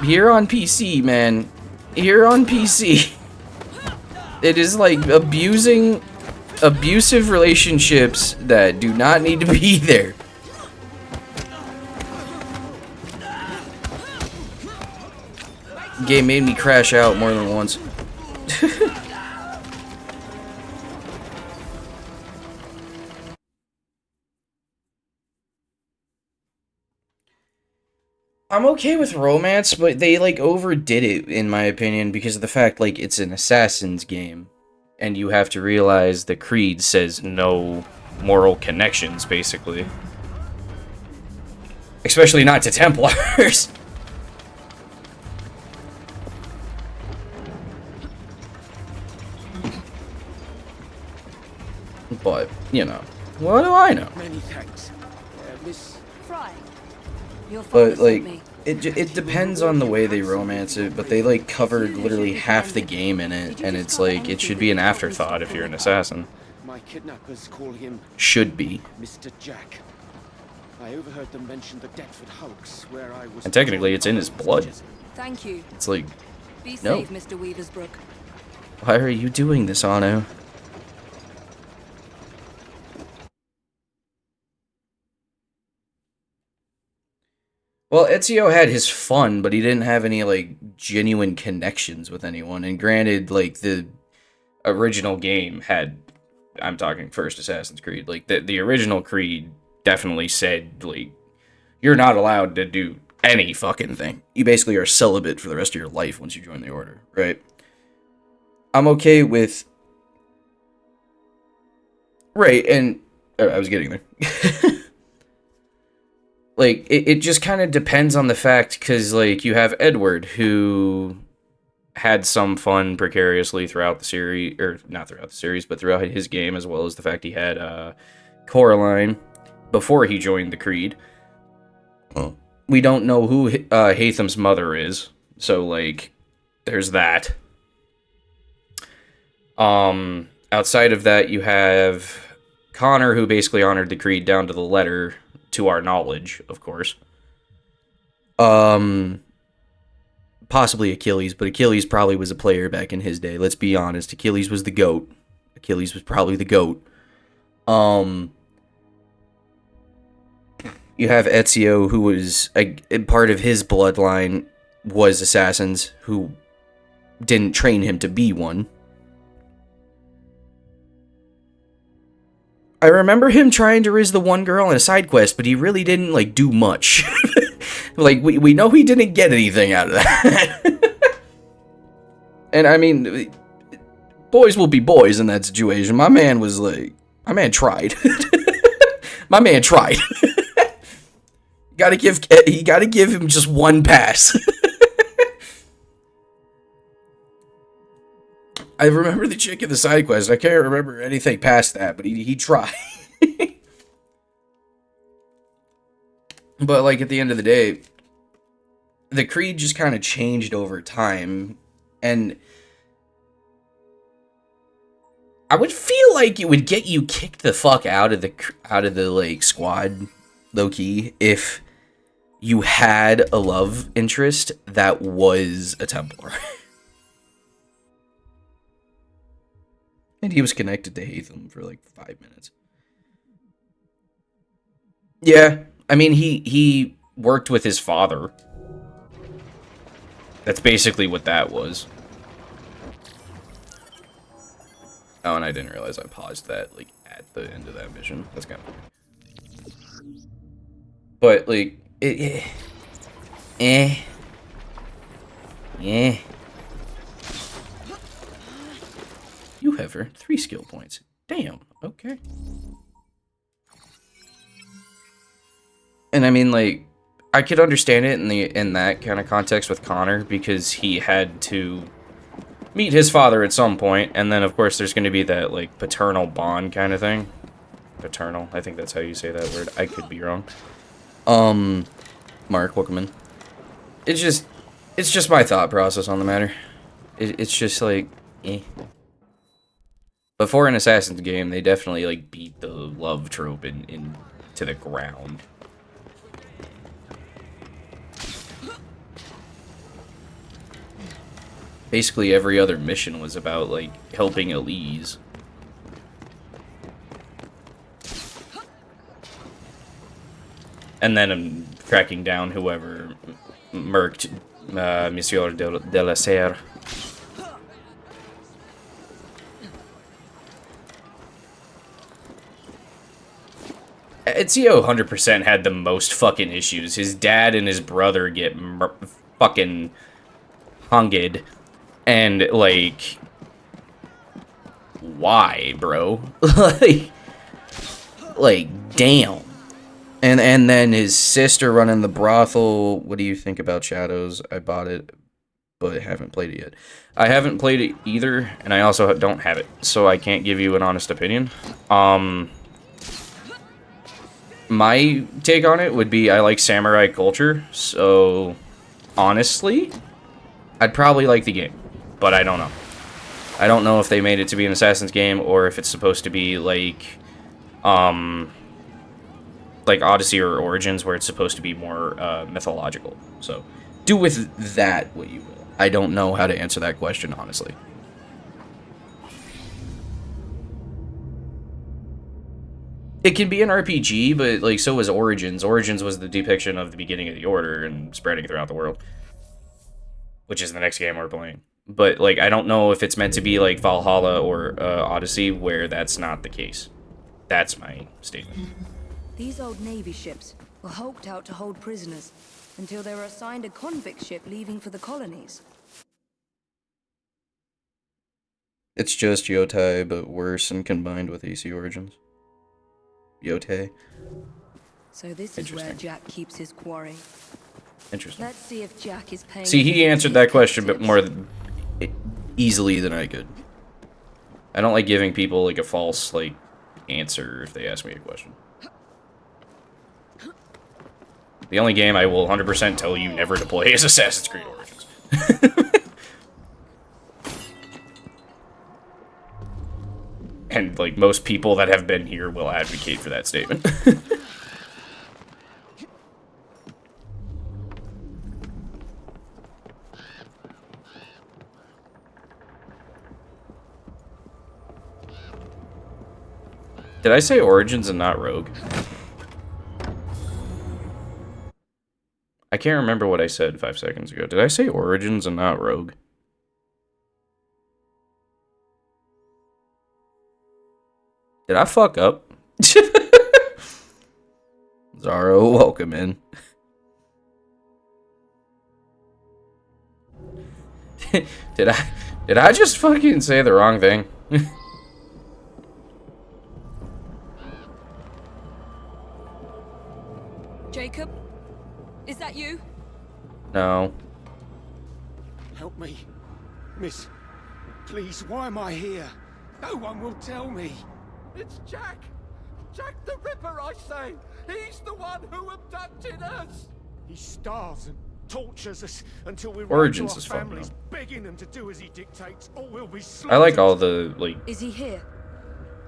Here on PC, man. Here on PC. It is like abusive relationships that do not need to be there. Game made me crash out more than once. I'm okay with romance, but they, like, overdid it, in my opinion, because of the fact, like, it's an Assassin's game. And you have to realize the Creed says no moral connections, basically. Especially not to Templars. But, you know, what do I know? Many thanks. Miss... Fry. Your father But, sent like, me. it depends on the way they romance it, but they, like, covered literally half the game in it, and it's like, it should be an afterthought if you're an assassin. My kidnappers call him... Should be. Mr. Jack. I overheard them mention the Deptford hulks, where I was... And technically, it's in his blood. Thank you. It's like, Be no. safe, Mr. Weaversbrook. Why are you doing this, Anno? Well, Ezio had his fun, but he didn't have any, like, genuine connections with anyone. And granted, like, the original game had... I'm talking first Assassin's Creed. Like, the original Creed definitely said, like, you're not allowed to do any fucking thing. You basically are celibate for the rest of your life once you join the Order, right? I'm okay with... Right, and... I was getting there. Like, it just kind of depends on the fact, because, like, you have Edward, who had some fun precariously throughout the series, or not throughout the series, but throughout his game, as well as the fact he had Coraline before he joined the Creed. We don't know who Haytham's mother is, so, like, there's that. Outside of that, you have Connor, who basically honored the Creed down to the letter, to our knowledge, of course. Possibly Achilles, but Achilles probably was a player back in his day. Let's be honest. Achilles was the GOAT. Achilles was probably the GOAT. You have Ezio, who was a part of his bloodline was assassins who didn't train him to be one. I remember him trying to riz the one girl in a side quest, but he really didn't, like, do much. Like, we know he didn't get anything out of that. And, I mean, boys will be boys in that situation. My man was, like... My man tried. My man tried. You gotta give him just one pass. I remember the chick in the side quest. I can't remember anything past that, but he tried. But, like, at the end of the day, the Creed just kind of changed over time, and I would feel like it would get you kicked the fuck out of the like squad, low key, if you had a love interest that was a Templar. And he was connected to Haytham for like 5 minutes. Yeah, I mean, he worked with his father. That's basically what that was. Oh, and I didn't realize I paused that, like, at the end of that mission. That's kind of weird. But, like, yeah. You have earned 3 skill points. Damn, okay. And I mean, like, I could understand it in that kind of context with Connor, because he had to meet his father at some point, and then, of course, there's going to be that, like, paternal bond kind of thing. Paternal, I think that's how you say that word. I could be wrong. Mark, welcome in. It's just my thought process on the matter. It's just, like, eh. But for an Assassin's game, they definitely, like, beat the love trope to the ground. Basically, every other mission was about, like, helping Elise. And then I'm tracking down whoever murked Monsieur de la Serre. Ezio 100% had the most fucking issues. His dad and his brother get fucking hunged. And, like, why, bro? like, damn. And then his sister running the brothel. What do you think about Shadows? I bought it. but I haven't played it yet. I haven't played it either, and I also don't have it, so I can't give you an honest opinion. My take on it would be I like samurai culture, so honestly, I'd probably like the game, but I don't know. I don't know if they made it to be an Assassin's game or if it's supposed to be like Odyssey or Origins, where it's supposed to be more mythological. So do with that what you will. I don't know how to answer that question, honestly. It can be an RPG, but like so was Origins. Origins was the depiction of the beginning of the Order and spreading throughout the world, which is the next game we're playing. But like I don't know if it's meant to be like Valhalla or Odyssey, where that's not the case. That's my statement. These old Navy ships were hulked out to hold prisoners until they were assigned a convict ship leaving for the colonies. It's just Yotai, but worse and combined with AC Origins. Yotai. So this is where Jack keeps his quarry. Interesting. Let's see if Jack is paying. See, he answered that question but more easily than I could. I don't like giving people like a false like answer if they ask me a question. The only game I will 100% tell you never to play is Assassin's Creed Origins. And like most people that have been here will advocate for that statement. Did I say Origins and not Rogue? I can't remember what I said 5 seconds ago. Did I say Origins and not Rogue? Did I fuck up? Zaro, welcome in. Did I just fucking say the wrong thing? Jacob, is that you? No. Help me. Miss, please, why am I here? No one will tell me. It's Jack! Jack the Ripper, I say! He's the one who abducted us! He starves and tortures us until we Origins run is to our fun, families, though. begging them to do as he dictates, or we'll be I slaughtered. like all the, like... Is he here?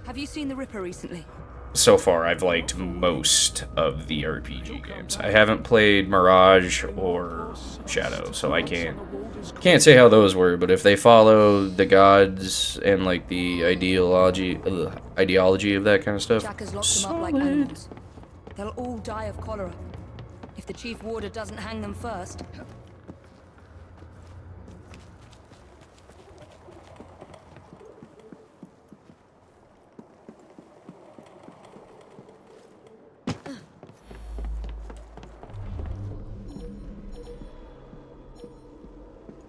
Have you seen the Ripper recently? So far, I've liked most of the RPG games. I haven't played Mirage or Shadow, so I can't say how those were, but if they follow the gods and, like, the ideology of that kind of stuff, Jack has locked them up like animals. They'll all die of cholera. If the Chief Warder doesn't hang them first.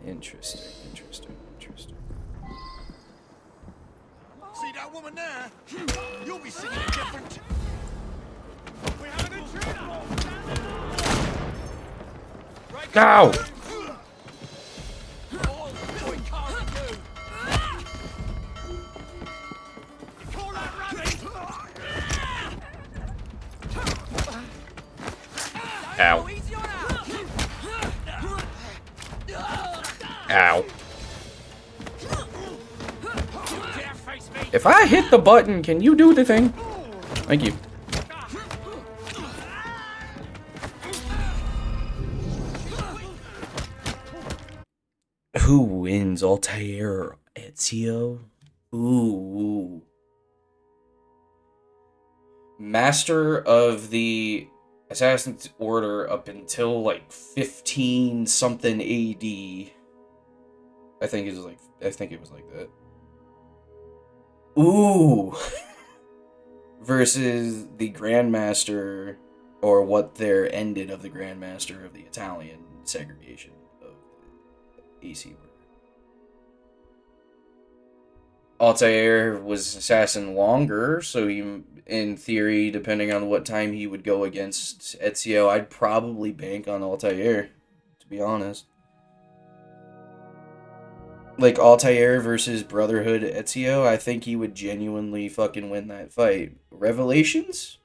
Interesting. See that woman there? You'll be singing it different. We have an intruder! Go! Ow. Ow. If I hit the button, can you do the thing? Thank you. Who wins, Altair or Ezio? Ooh. Master of the Assassin's Order up until like 15 something AD. I think it was like that. Ooh. Versus the Grandmaster, or what there ended of the Grandmaster of the Italian segregation of the AC Order. Altair was assassin longer, so he, in theory, depending on what time he would go against Ezio, I'd probably bank on Altair, to be honest. like Altair versus Brotherhood Ezio, I think he would genuinely fucking win that fight. Revelations?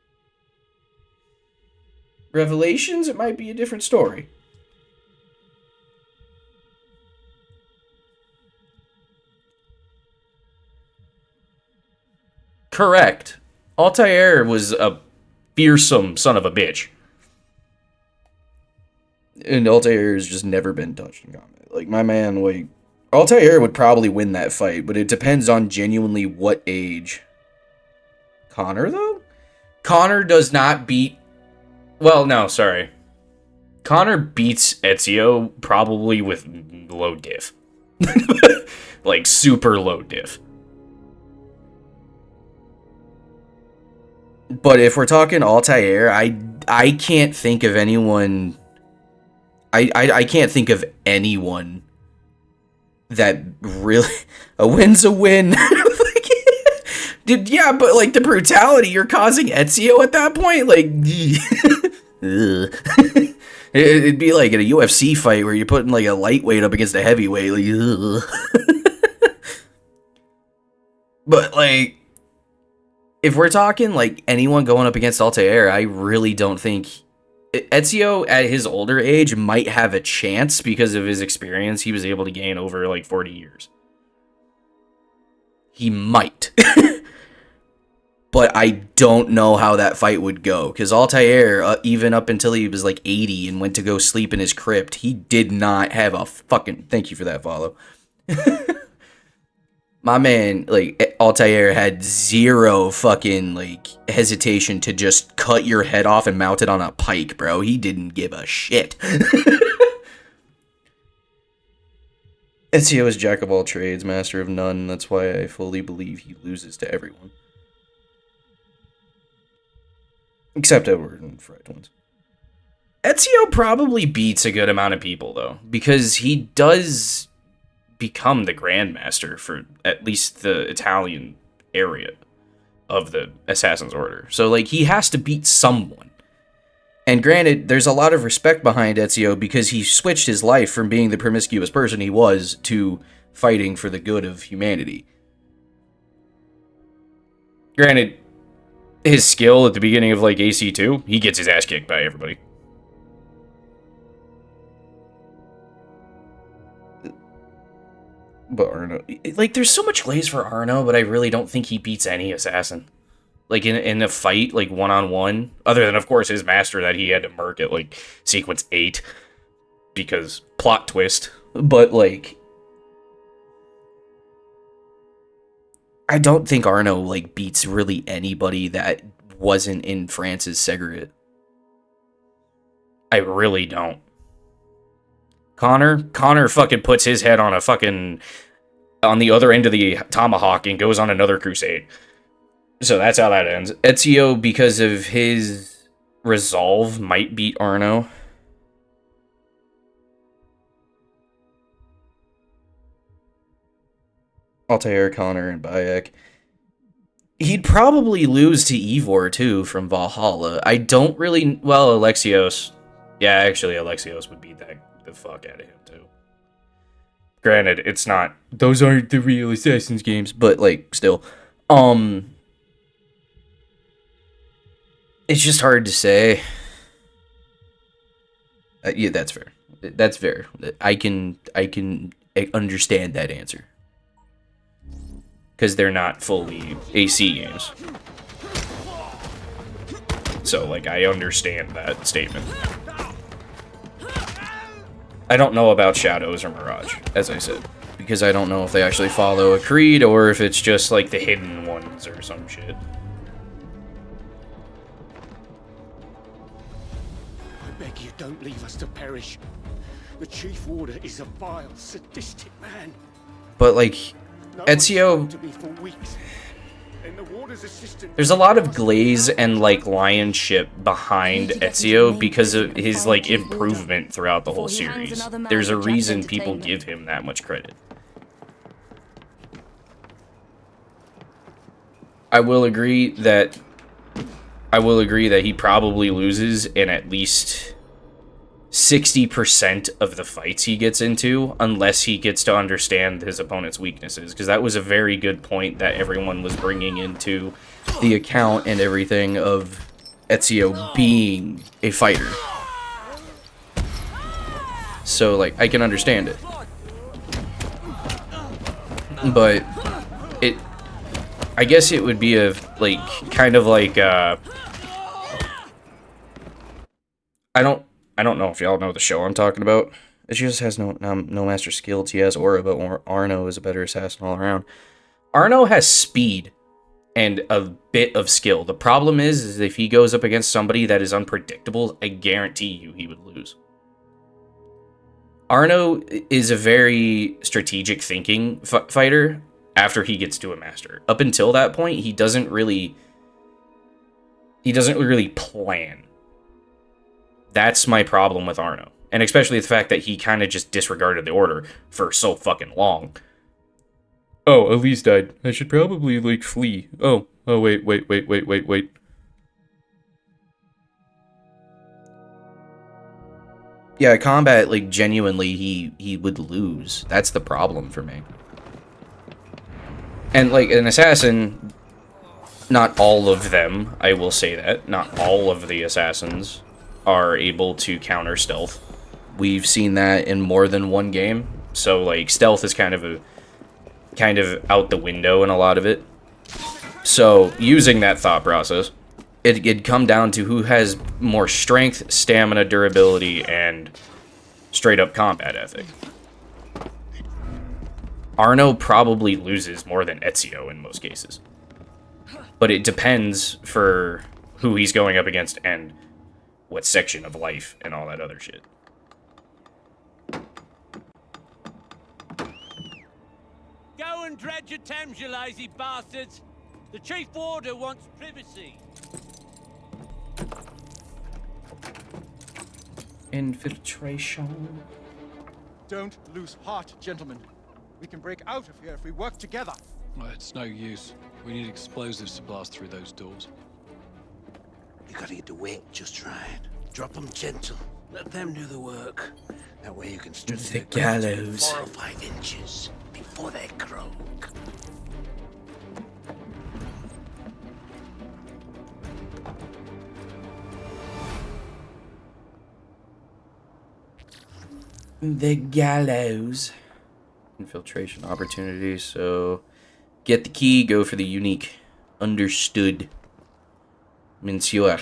Revelations, it might be a different story. Correct. Altair was a fearsome son of a bitch. And Altair has just never been touched in combat. Like, my man, like, Altair would probably win that fight, but it depends on genuinely what age. Connor, though? Connor does not beat... Well, no, sorry. Connor beats Ezio probably with low diff. Like, super low diff. But if we're talking Altair, I can't think of anyone... I can't think of anyone that really... A win's a win. Yeah, but, like, the brutality you're causing Ezio at that point, like... It'd be like in a UFC fight where you're putting, like, a lightweight up against a heavyweight. Like, but, like... If we're talking, like, anyone going up against Altair, I really don't think... Ezio, at his older age, might have a chance because of his experience he was able to gain over, like, 40 years. He might. But I don't know how that fight would go. Because Altair, even up until he was, like, 80 and went to go sleep in his crypt, he did not have a fucking... Thank you for that follow. My man, like, Altair had zero fucking, like, hesitation to just cut your head off and mount it on a pike, bro. He didn't give a shit. Ezio is jack of all trades, master of none. That's why I fully believe he loses to everyone. Except Edward and Fred twins. Ezio probably beats a good amount of people, though, because he does... become the Grandmaster for at least the Italian area of the Assassin's Order. So, like, he has to beat someone. And granted, there's a lot of respect behind Ezio because he switched his life from being the promiscuous person he was to fighting for the good of humanity. Granted, his skill at the beginning of, like, AC2, he gets his ass kicked by everybody. But Arno, like, there's so much glaze for Arno, but I really don't think he beats any assassin. Like, in a fight, like, one-on-one, other than, of course, his master that he had to murk at, like, sequence 8, because plot twist. But, like, I don't think Arno, like, beats really anybody that wasn't in France's Segaret. I really don't. Connor fucking puts his head on a fucking... on the other end of the tomahawk and goes on another crusade. So that's how that ends. Ezio, because of his resolve, might beat Arno. Altair, Connor, and Bayek. He'd probably lose to Ivor, too, from Valhalla. I don't really... Well, Alexios. Yeah, actually, Alexios would beat the fuck out of him, too. Granted, it's not... Those aren't the real Assassin's games, but, like, still. It's just hard to say. Yeah, that's fair. That's fair. I can understand that answer. Because they're not fully AC games. So, like, I understand that statement. I don't know about Shadows or Mirage, as I said. Because I don't know if they actually follow a creed, or if it's just, like, the hidden ones or some shit. I beg you, don't leave us to perish. The Chief Warder is a vile, sadistic man. But, like, Ezio... There's a lot of glaze and, like, lionship behind Ezio because of his, like, improvement throughout the whole series. There's a reason people give him that much credit. I will agree that he probably loses in at least 60% of the fights he gets into unless he gets to understand his opponent's weaknesses, because that was a very good point that everyone was bringing into the account and everything of Ezio being a fighter. So, like, I can understand it. But I guess it would be a, like, kind of like, I don't know if y'all know the show I'm talking about. It just has no master skills. He has aura, but Arno is a better assassin all around. Arno has speed and a bit of skill. The problem is if he goes up against somebody that is unpredictable, I guarantee you he would lose. Arno is a very strategic thinking fighter after he gets to a master. Up until that point, he doesn't really plan. That's my problem with Arno. And especially the fact that he kind of just disregarded the order for so fucking long. Oh, Elise died. I should probably, like, flee. Oh, wait. Yeah, combat, like, genuinely, he would lose. That's the problem for me. And, like, an assassin, not all of them, I will say that, not all of the assassins are able to counter stealth. We've seen that in more than one game. So, like, stealth is kind of out the window in a lot of it. So, using that thought process, it'd come down to who has more strength, stamina, durability, and straight-up combat ethic. Arno probably loses more than Ezio in most cases. But it depends for who he's going up against and what section of life and all that other shit. Go and dredge your Thames, you lazy bastards! The Chief Warder wants privacy. Infiltration. Don't lose heart, gentlemen. We can break out of here if we work together. Well, it's no use. We need explosives to blast through those doors. You gotta get the weight just right. Drop them gentle. Let them do the work. That way you can stretch The their guns to gallows. 4 or 5 inches before they croak. The gallows. Infiltration opportunity, so get the key, go for the unique. Understood. Monsieur.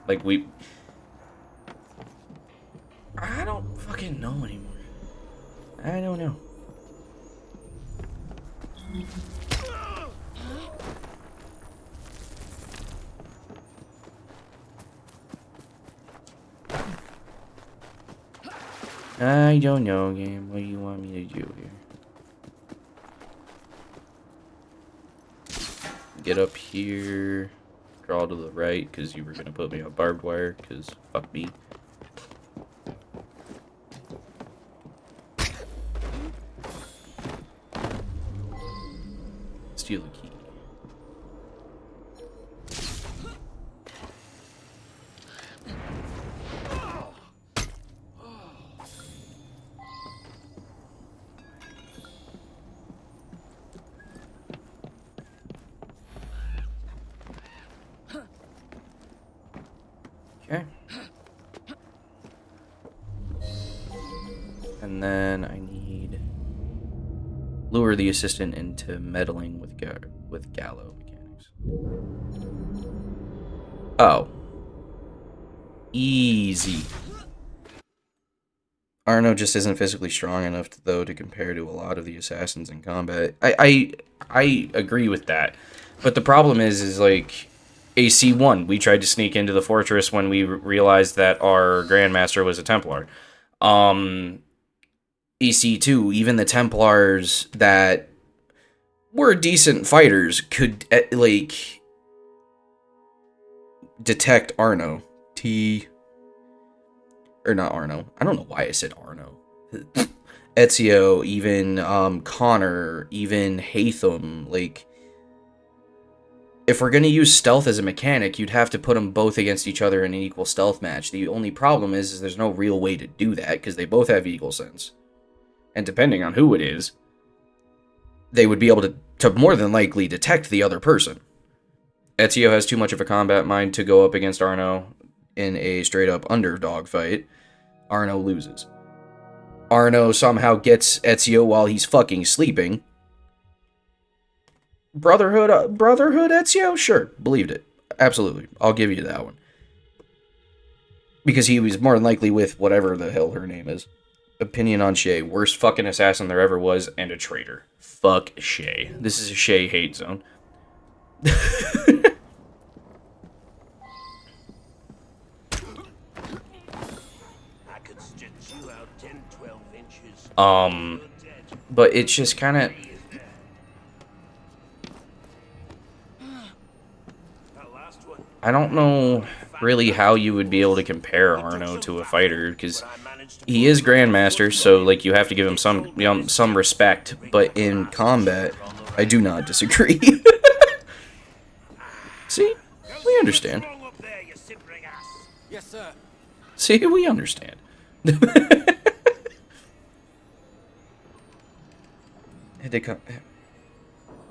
Like, I don't fucking know anymore. I don't know. I don't know, game. What do you want me to do here? Get up here. Crawl to the right, because you were going to put me on barbed wire, because fuck me. Steal the key. Okay. And then I need lure the assistant into meddling with Gallo mechanics. Oh. Easy. Arno just isn't physically strong enough, though, to compare to a lot of the assassins in combat. I agree with that. But the problem is like, AC1, we tried to sneak into the fortress when we realized that our Grandmaster was a Templar. AC2, even the Templars that were decent fighters could, like, detect Arno. Or not Arno. I don't know why I said Arno. Ezio, even Connor, even Hatham, like, if we're going to use stealth as a mechanic, you'd have to put them both against each other in an equal stealth match. The only problem is there's no real way to do that, because they both have equal sense. And depending on who it is, they would be able to more than likely detect the other person. Ezio has too much of a combat mind to go up against Arno in a straight-up underdog fight. Arno loses. Arno somehow gets Ezio while he's fucking sleeping. Brotherhood Ezio? Sure, believed it. Absolutely. I'll give you that one. Because he was more than likely with whatever the hell her name is. Opinion on Shay. Worst fucking assassin there ever was, and a traitor. Fuck Shay. This is a Shay hate zone. But it's just kind of... I don't know really how you would be able to compare Arno to a fighter, because he is Grandmaster, so like you have to give him some respect, but in combat, I do not disagree. See? We understand. Yes, sir. See, we understand.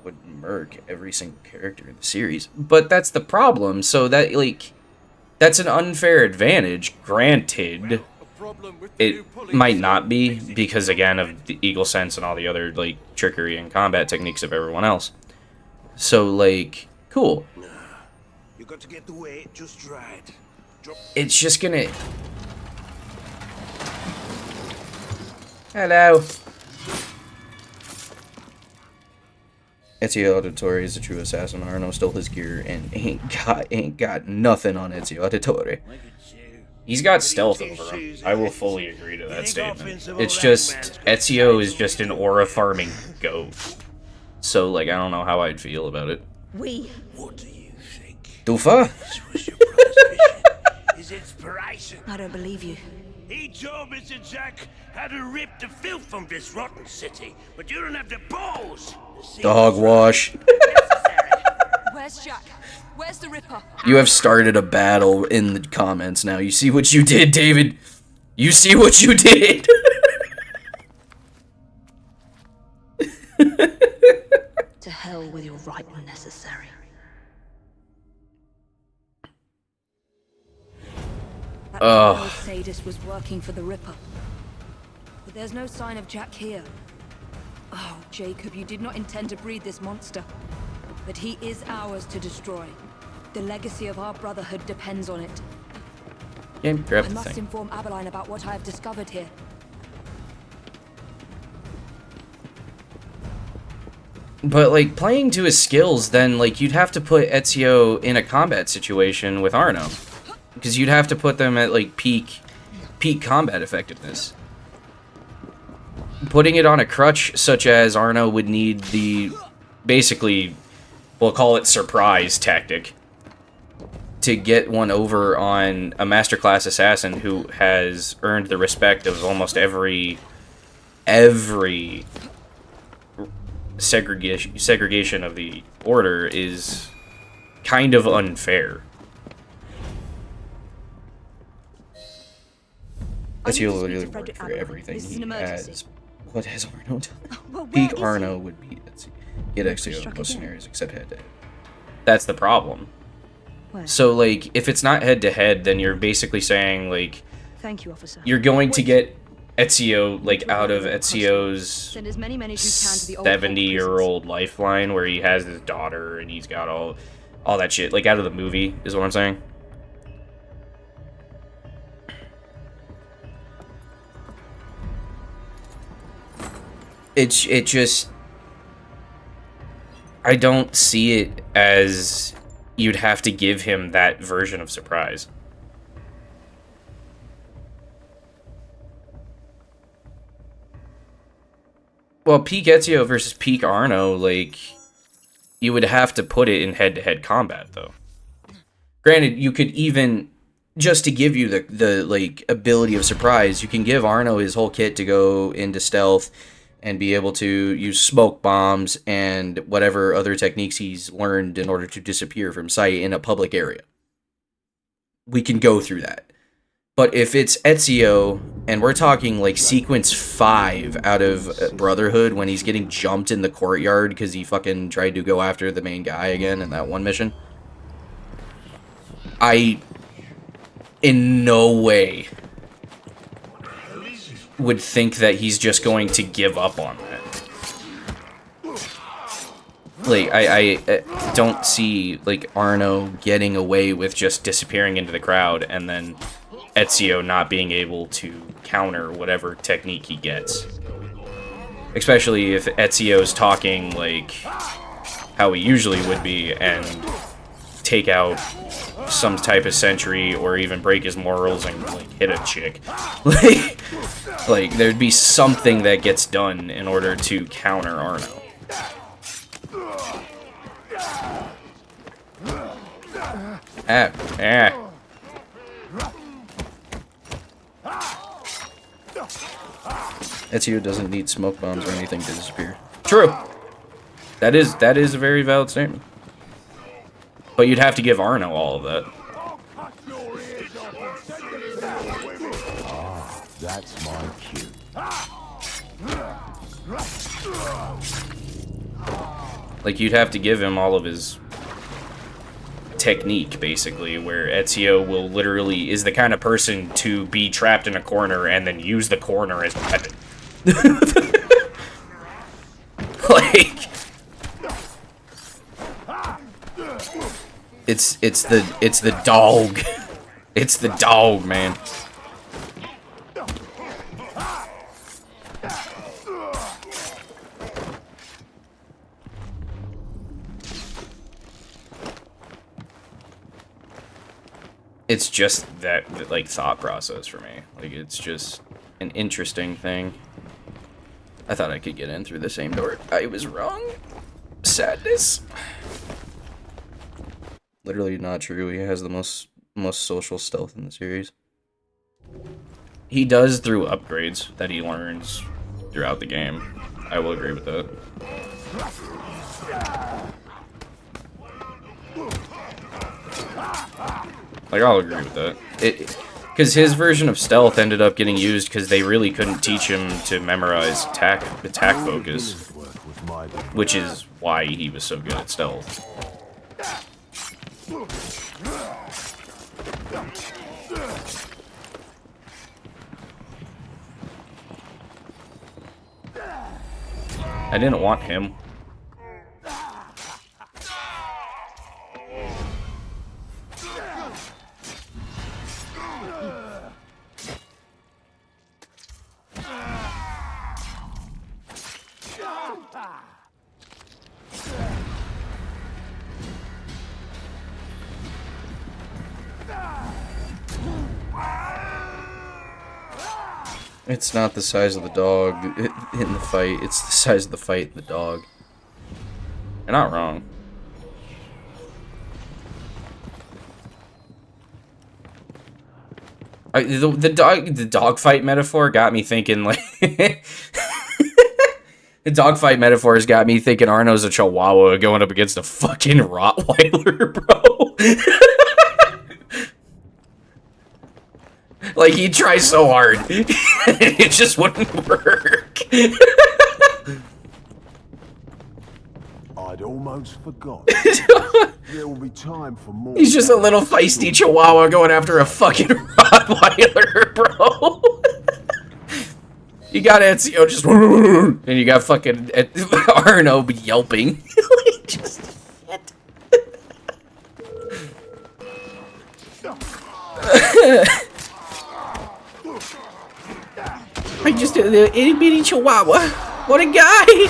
Would murk every single character in the series, but that's the problem. So that, like, that's an unfair advantage. Granted, it might not be, because again of the eagle sense and all the other like trickery and combat techniques of everyone else. So like, cool. You got to get the weight just right. It's just gonna... Hello. Ezio Auditore is a true assassin. Arno stole his gear and ain't got nothing on Ezio Auditore. He's got stealth over him. I will fully agree to that statement. It's just Ezio is just an aura farming goat. So like I don't know how I'd feel about it. What do you think? Doofa? This was your brother's vision. His inspiration. I don't believe you. He told Mr. Jack how to rip the filth from this rotten city, but you don't have the balls. Dog wash. Where's Jack? Where's the Ripper? You have started a battle in the comments now. You see what you did, David? You see what you did? To hell with your right and necessary. That old sadist was working for the Ripper. But there's no sign of Jack here. Oh, Jacob, you did not intend to breed this monster. But he is ours to destroy. The legacy of our brotherhood depends on it. Yeah, grab I the must thing. inform Abeline about what I have discovered here. But like playing to his skills, then like you'd have to put Ezio in a combat situation with Arno, because you'd have to put them at like peak combat effectiveness. Putting it on a crutch such as Arno would need the basically, we'll call it surprise tactic, to get one over on a masterclass assassin who has earned the respect of almost every segregation of the order is kind of unfair. Ezio literally worked for everything he has. What has Arno done? Peak Arno would beat Ezio. Get Ezio in most scenarios except head-to-head. That's the problem. So, like, if it's not head-to-head, then you're basically saying, like, Thank you, officer. you're going to get Ezio, like, out of Ezio's Send as many men as you can to the old 70-year-old lifeline where he has his daughter and he's got all that shit, like, out of the movie, is what I'm saying. It just... I don't see it as you'd have to give him that version of surprise. Well, peak Ezio versus peak Arno, like, you would have to put it in head-to-head combat, though. Granted, you could even just to give you the like ability of surprise, you can give Arno his whole kit to go into stealth and be able to use smoke bombs and whatever other techniques he's learned in order to disappear from sight in a public area. We can go through that. But if it's Ezio, and we're talking like sequence 5 out of Brotherhood when he's getting jumped in the courtyard because he fucking tried to go after the main guy again in that one mission, I in no way would think that he's just going to give up on that. Like, I don't see, like, Arno getting away with just disappearing into the crowd and then Ezio not being able to counter whatever technique he gets. Especially if Ezio's talking, like, how he usually would be and take out some type of sentry or even break his morals and, like, hit a chick. Like, there'd be something that gets done in order to counter Arno. Ezio doesn't need smoke bombs or anything to disappear. True. That is a very valid statement. But you'd have to give Arno all of that. Ah, that's my cue. Like, you'd have to give him all of his technique, basically, where Ezio will literally is the kind of person to be trapped in a corner and then use the corner as a weapon. Like, it's the dog. It's the dog, man. It's just that, like, thought process for me. Like, it's just an interesting thing. I thought I could get in through the same door. I was wrong. Sadness. Literally not true. He has the most social stealth in the series. He does through upgrades that he learns throughout the game. I will agree with that. Like, I'll agree with that. Because his version of stealth ended up getting used because they really couldn't teach him to memorize attack focus, which is why he was so good at stealth. I didn't want him. It's not the size of the dog in the fight, it's the size of the fight in the dog. You're not wrong. The dog fight metaphor got me thinking, like... The dogfight metaphor has got me thinking Arno's a chihuahua going up against a fucking Rottweiler, bro. Like, he tries so hard. It just wouldn't work. I'd almost forgot. There will be time for more. He's just a little feisty chihuahua going after a fucking Rottweiler, bro. You got Ezio just, and you got fucking Arno yelping. Like, just shit. I just did the itty bitty chihuahua. What a guy!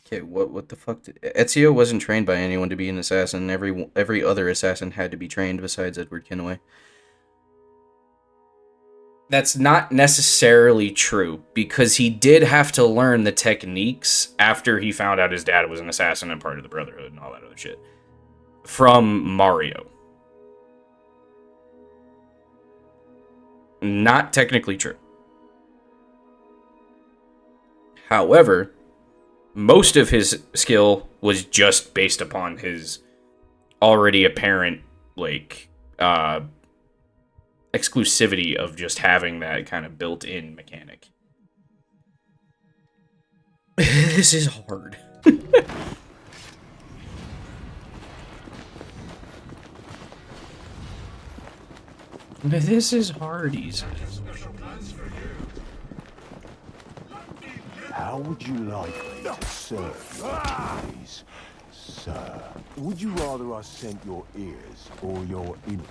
Okay, what the fuck? Ezio wasn't trained by anyone to be an assassin. Every other assassin had to be trained besides Edward Kenway. That's not necessarily true, because he did have to learn the techniques after he found out his dad was an assassin and part of the Brotherhood and all that other shit. From Mario. Not technically true. However, most of his skill was just based upon his already apparent, like, exclusivity of just having that kind of built-in mechanic. This is hard. This is hard, easy. How would you like me to serve you, please, sir? Would you rather I sent your ears or your image?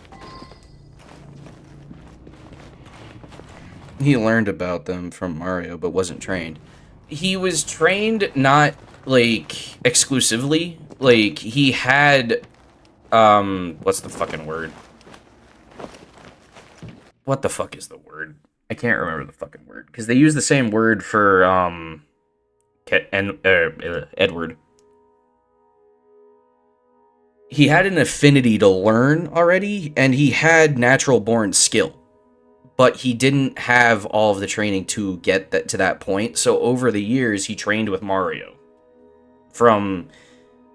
He learned about them from Mario, but wasn't trained. He was trained not, like, exclusively. Like, he had, what's the fucking word? What the fuck is the word? I can't remember the fucking word. Because they use the same word for, Edward. He had an affinity to learn already, and he had natural-born skill. But he didn't have all of the training to get that to that point. So over the years, he trained with Mario. From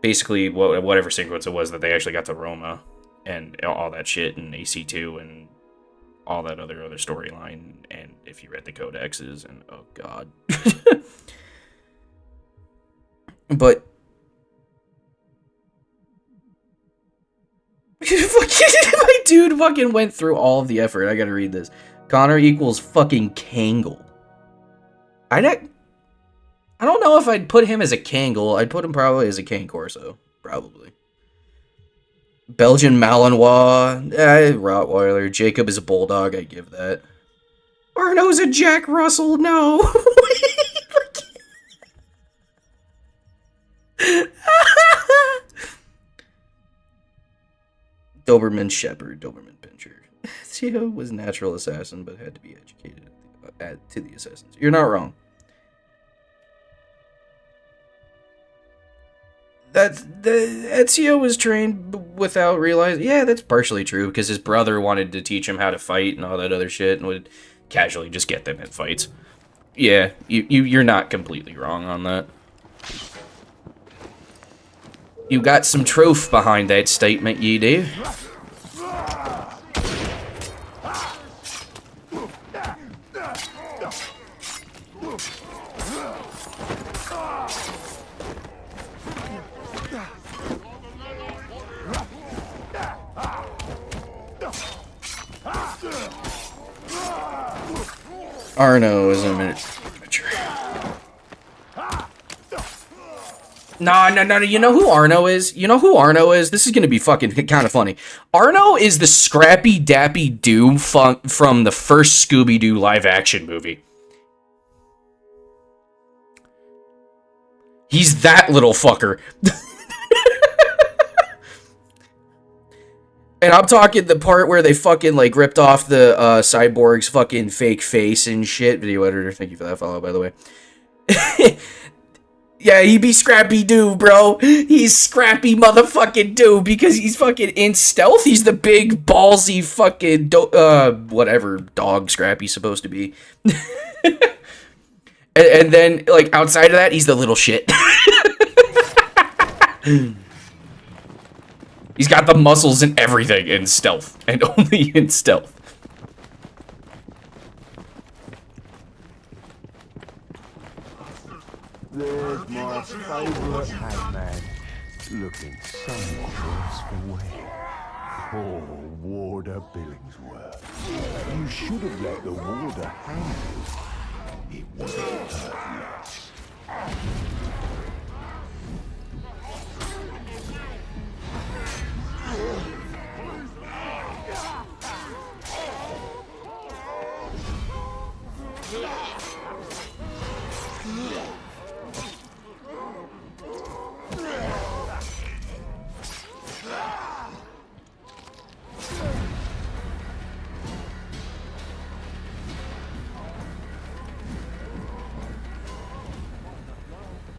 basically whatever sequence it was that they actually got to Roma and all that shit and AC2 and all that other storyline. And if you read the codexes and oh god. But my dude fucking went through all of the effort. I gotta read this. Connor equals fucking Kangol. I don't know if I'd put him as a Kangol. I'd put him probably as a Cane Corso. Probably. Belgian Malinois. Rottweiler. Jacob is a Bulldog. I give that. Arno's a Jack Russell. No. Doberman Shepherd. Doberman Pinscher. Theo was a natural assassin, but had to be educated to the assassins. You're not wrong. Ezio was trained without realizing. Yeah, that's partially true, because his brother wanted to teach him how to fight and all that other shit, and would casually just get them in fights. Yeah, you're not completely wrong on that. You got some truth behind that statement, you do. Arno is a miniature. No. You know who Arno is? This is gonna be fucking kind of funny. Arno is the scrappy dappy dude from the first Scooby-Doo live-action movie. He's that little fucker. And I'm talking the part where they fucking, like, ripped off the Cyborg's fucking fake face and shit. Video editor, thank you for that follow, by the way. Yeah, he be Scrappy Doo, bro. He's Scrappy motherfucking Doo because he's fucking in stealth. He's the big, ballsy fucking, whatever dog Scrappy's supposed to be. and then, like, outside of that, he's the little shit. He's got the muscles and everything in stealth, and only in stealth. There's my favourite hangman, looking somewhat worse for wear. Poor Warder Billingsworth. You should have let the warder hang you. It would have hurt less.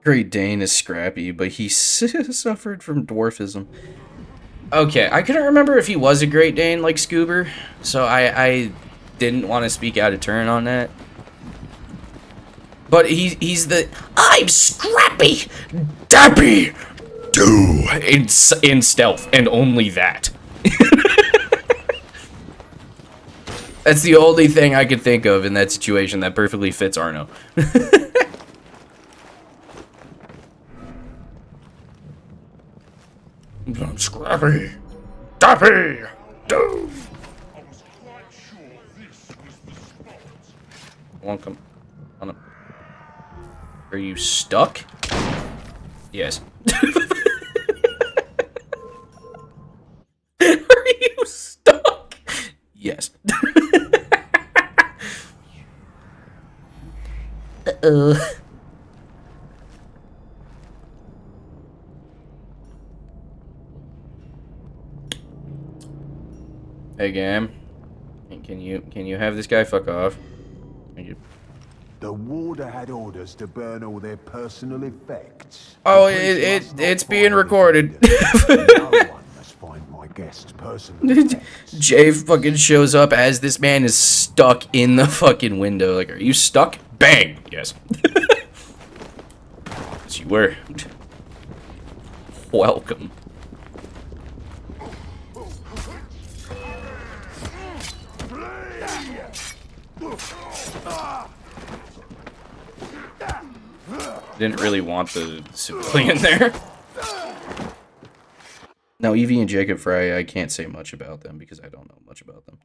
Great Dane is scrappy, but he suffered from dwarfism. Okay, I couldn't remember if he was a Great Dane like Scoober, so I didn't want to speak out of turn on that. But he's the I'm scrappy, dappy, in stealth, and only that. That's the only thing I could think of in that situation that perfectly fits Arno. I'm scrappy, dappy, do. Welcome. Are you stuck? Yes. Are you stuck? Yes. Uh-oh. Hey, Gam. Can you have this guy fuck off? Thank you. The warder had orders to burn all their personal effects. Oh, it's being recorded. No one must find my guest's personal effects. Jay fucking shows up as this man is stuck in the fucking window. Like, are you stuck? Bang! Yes. Yes, you were. Welcome. Didn't really want the civilian there. Now, Evie and Jacob Fry, I can't say much about them because I don't know much about them.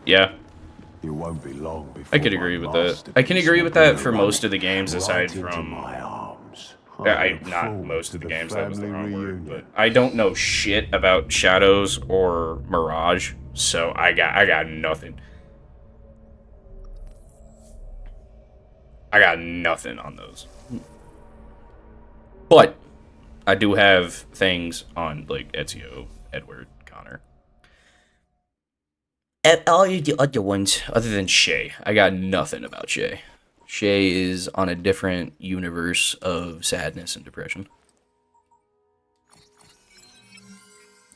Yeah. It won't be long before I could agree with that. I can agree with that for most of the games aside from... not most of the games, that was the wrong word, but I don't know shit about Shadows or Mirage, so I got nothing. I got nothing on those. But I do have things on, like, Ezio, Edward, Connor. And all the other ones, other than Shay. I got nothing about Shay. Shay is on a different universe of sadness and depression.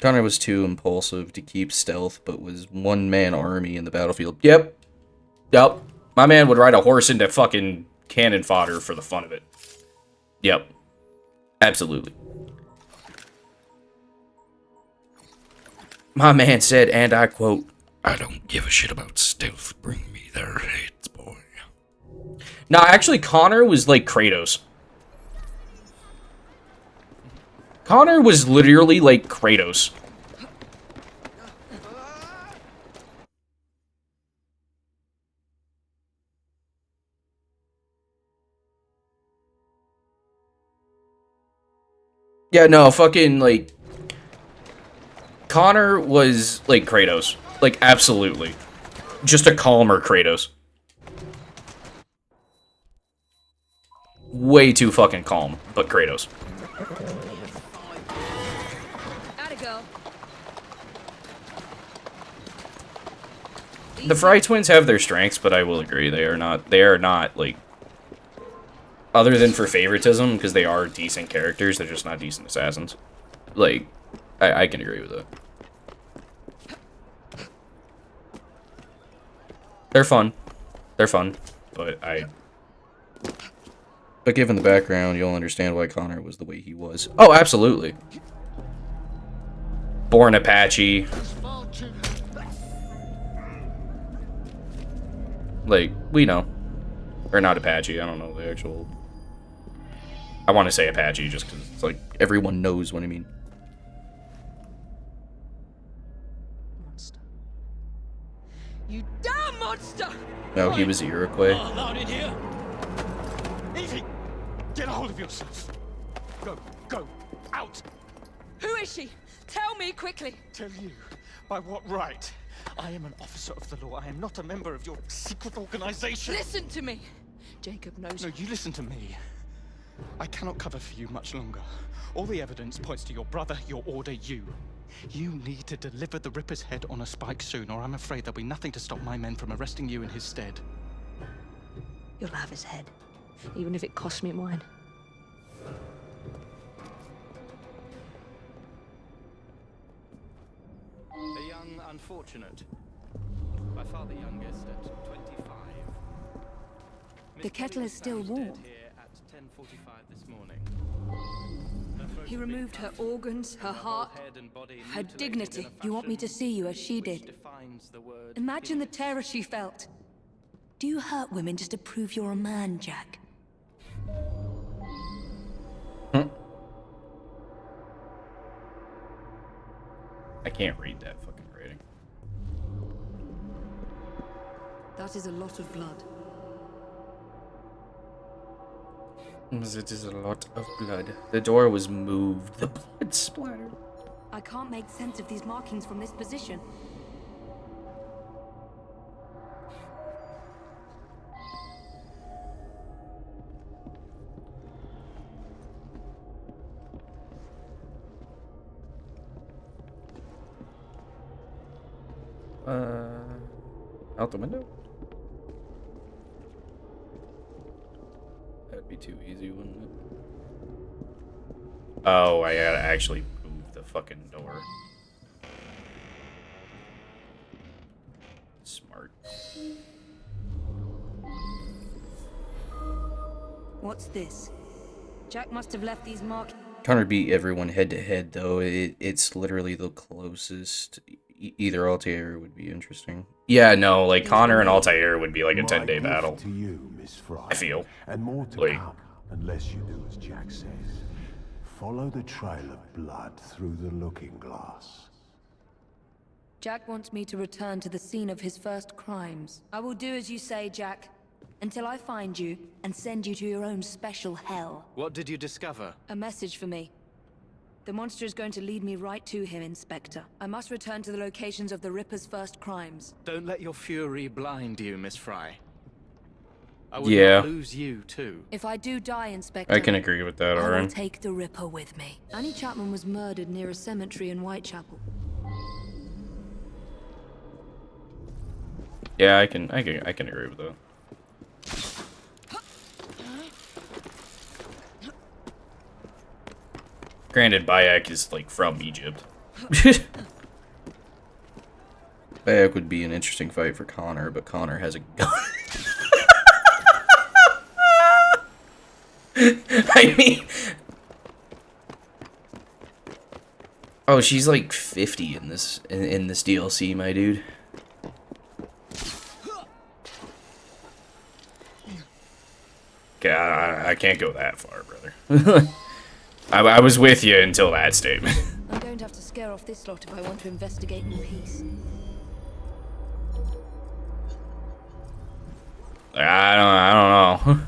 Connor was too impulsive to keep stealth, but was one-man army in the battlefield. Yep. My man would ride a horse into fucking cannon fodder for the fun of it. Yep. Absolutely. My man said, and I quote, "I don't give a shit about stealth. Bring me their heads, boy." No, actually, Connor was like Kratos. Connor was literally like Kratos. Yeah, no, fucking, like... Connor was like Kratos. Like, absolutely. Just a calmer Kratos. Way too fucking calm, but Kratos. The Fry twins have their strengths, but I will agree, they are not, like... Other than for favoritism, because they are decent characters, they're just not decent assassins. Like, I can agree with that. They're fun. But But given the background, you'll understand why Connor was the way he was. Oh, absolutely. Born Apache. Like, we know. Or not Apache, I don't know the actual... I want to say Apache just because it's like everyone knows what I mean. Monster. You damn monster! No, he was Iroquois. Allowed in here. Evie, get a hold of yourself. Go, out. Who is she? Tell me quickly. Tell you? By what right? I am an officer of the law. I am not a member of your secret organization. Listen to me. Jacob knows. No, you listen to me. I cannot cover for you much longer. All the evidence points to your brother, your order, you. You need to deliver the Ripper's head on a spike soon, or I'm afraid there'll be nothing to stop my men from arresting you in his stead. You'll have his head. even if it costs me mine. A young unfortunate. By far the youngest at 25. The kettle is still warm. Here at 10:45 this morning. He removed her organs, her heart, her dignity. You want me to see you as she did? Imagine the terror she felt. Do you hurt women just to prove you're a man, Jack? I can't read that fucking writing. That is a lot of blood. It is a lot of blood. The door was moved. The blood splattered. I can't make sense of these markings from this position. Out the window? That'd be too easy, wouldn't it? Oh, I gotta actually move the fucking door. Smart. What's this? Jack must have left these markings. Connor beat everyone head to head, though. It's literally the closest. Either Altair would be interesting. Yeah, no, like Connor and Altair would be like a 10-day battle. To you, Miss Fry. I feel. And more to like, come, unless you do as Jack says. Follow the trail of blood through the looking glass. Jack wants me to return to the scene of his first crimes. I will do as you say, Jack, until I find you and send you to your own special hell. What did you discover? A message for me. The monster is going to lead me right to him, Inspector. I must return to the locations of the Ripper's first crimes. Don't let your fury blind you, Miss Fry. I will Yeah. not lose you, too. If I do die, Inspector, I can agree with that, I will Aaron. take the Ripper with me. Annie Chapman was murdered near a cemetery in Whitechapel. Yeah, I can agree with that. Granted, Bayek is like from Egypt. Bayek would be an interesting fight for Connor, but Connor has a gun. I mean, oh, she's like 50 in this DLC, my dude. Okay, I can't go that far, brother. I was with you until that statement. I'm going to have to scare off this lot if I want to investigate in peace. I don't know.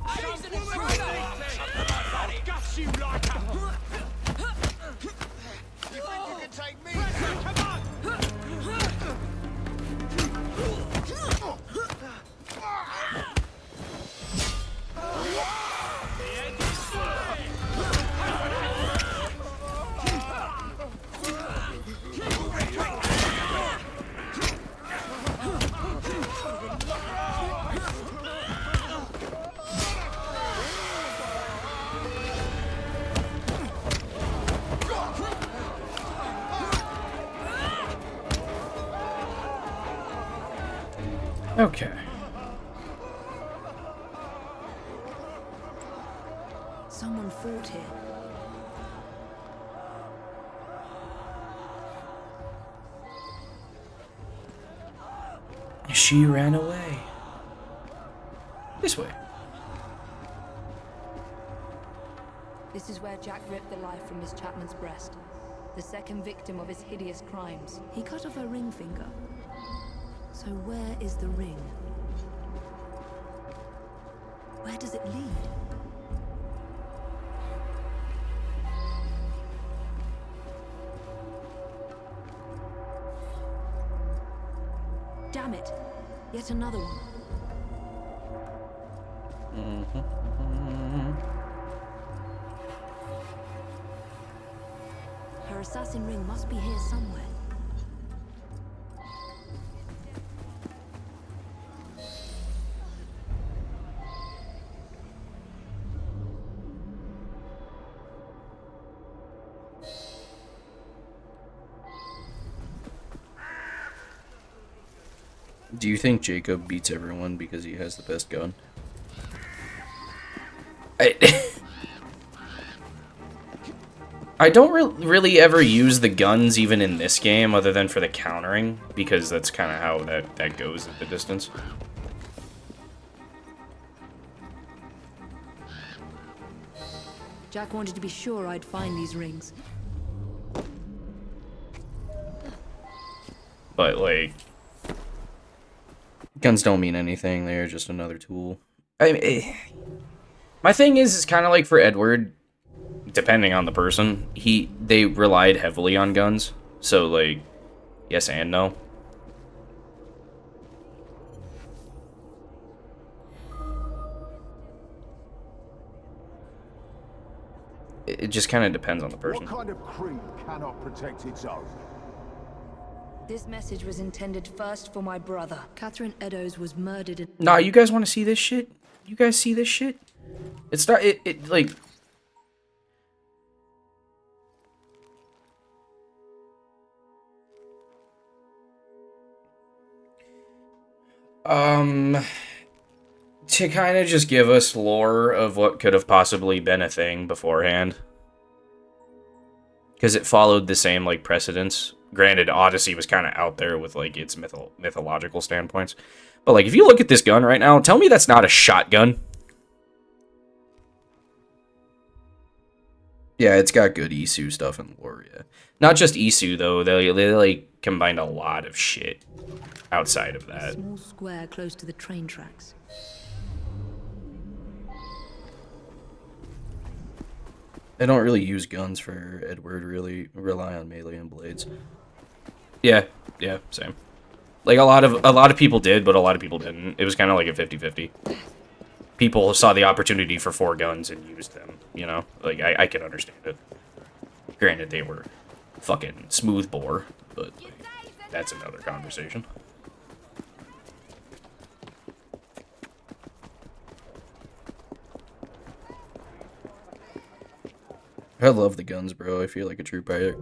Okay. Someone fought here. She ran away. This way. This is where Jack ripped the life from Miss Chapman's breast. The second victim of his hideous crimes. He cut off her ring finger. So where is the ring? Where does it lead? Damn it! Yet another one. Her assassin ring must be here somewhere. Do you think Jacob beats everyone because he has the best gun? I don't really ever use the guns even in this game other than for the countering, because that's kind of how that goes at the distance. Jack wanted to be sure I'd find these rings. But, like, guns don't mean anything. They're just another tool. My thing is kind of like for Edward, depending on the person, they relied heavily on guns. So, like, yes and no. It just kind of depends on the person. What kind of creed cannot protect its own? This message was intended first for my brother. Catherine Eddowes was murdered in... Nah, you guys want to see this shit? You guys see this shit? It's not, like... To kind of just give us lore of what could have possibly been a thing beforehand. Because it followed the same, like, precedents. Granted, Odyssey was kind of out there with, like, its mythological standpoints. But, like, if you look at this gun right now, tell me that's not a shotgun. Yeah, it's got good Isu stuff in lore, yeah. Not just Isu, though. They like, combined a lot of shit outside of that. A small square close to the train tracks. They don't really use guns for Edward, really rely on melee and blades. Yeah, same. Like, a lot of people did, but a lot of people didn't. It was kind of like a 50-50. People saw the opportunity for 4 guns and used them, you know? Like, I can understand it. Granted, they were fucking smoothbore, but like, that's another conversation. I love the guns, bro. I feel like a true pirate.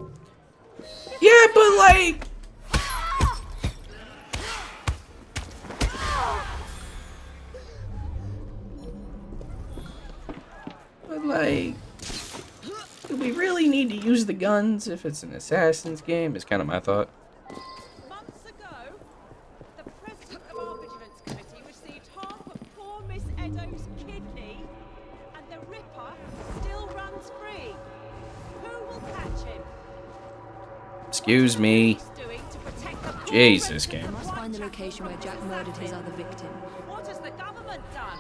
Yeah, but like... But like... Do we really need to use the guns if it's an Assassin's game? Is kind of my thought. Months ago, the president of our vigilance committee received half of poor Miss Eddowes' kidney, and the Ripper still runs free. Who will catch him? Excuse me. Jesus, game. I must find the location where Jack murdered his other victim. What has the government done?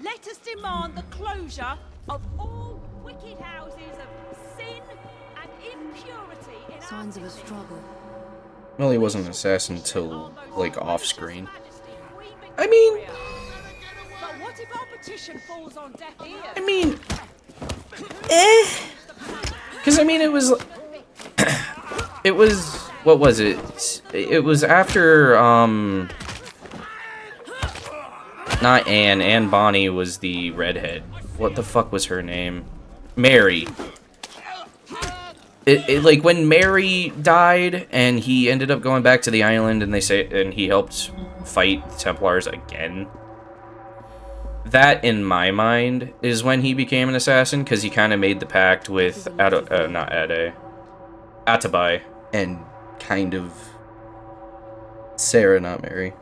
Let us demand the closure of all wicked houses of sin and impurity in Signs of a struggle. Well, he wasn't an assassin until, like, off-screen. I mean... But what if our petition falls on deaf ears? I mean... Because, I mean, it was... It was... What was it? It was after, not Anne. Anne Bonny was the redhead. What the fuck was her name? Mary. Like, when Mary died, and he ended up going back to the island, and he helped fight the Templars again. That, in my mind, is when he became an assassin, because he kind of made the pact with, Atabai, and kind of Sarah, not Mary.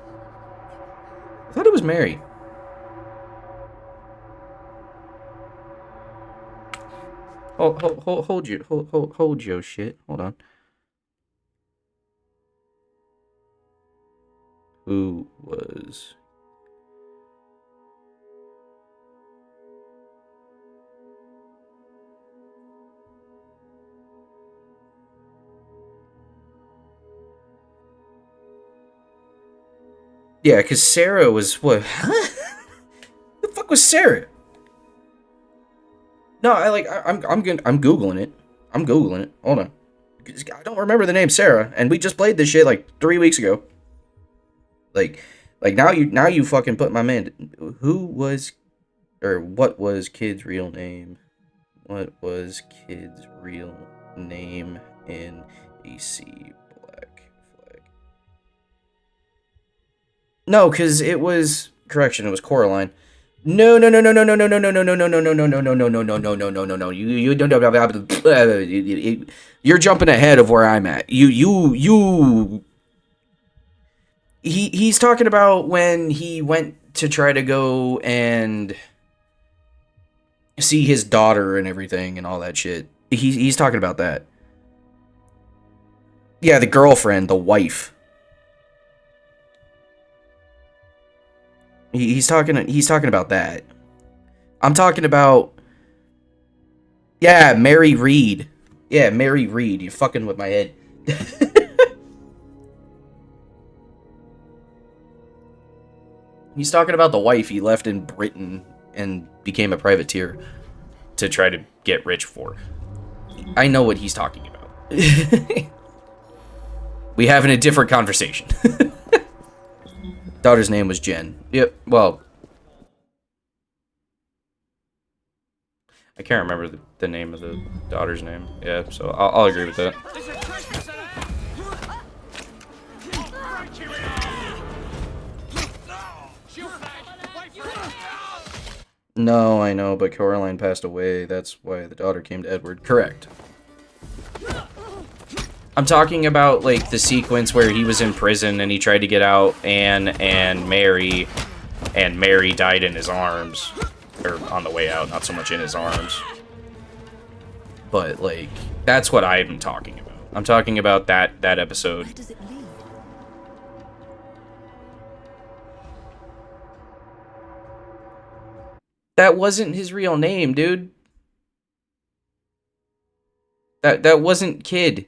I thought it was Mary. Hold your shit. Hold on. Who was... Yeah, because Sarah was what? Huh? The fuck was Sarah? No, I'm googling it. I'm googling it. Hold on. I don't remember the name Sarah, and we just played this shit like 3 weeks ago. Like now you fucking put my man. Who was, or what was Kid's real name? What was Kid's real name in AC Black Flag? No, because it was correction. It was Coraline. No. You don't. You're jumping ahead of where I'm at. He's talking about when he went to try to go and see his daughter and everything and all that shit. He's talking about that. Yeah, the girlfriend, the wife. He's talking about that. I'm talking about, yeah, Mary Reed. Yeah, Mary Reed. You're fucking with my head. He's talking about the wife he left in Britain and became a privateer to try to get rich for. I know what he's talking about. We having a different conversation. Daughter's name was Jen. Yep, well, I can't remember the name of the daughter's name. Yeah, so I'll agree with that. No, I know, but Coraline passed away. That's why the daughter came to Edward. Correct. I'm talking about, like, the sequence where he was in prison and he tried to get out, and Mary died in his arms. Or on the way out, not so much in his arms. But, like, that's what I'm talking about. I'm talking about that episode. Where does it lead? That wasn't his real name, dude. That wasn't Kid.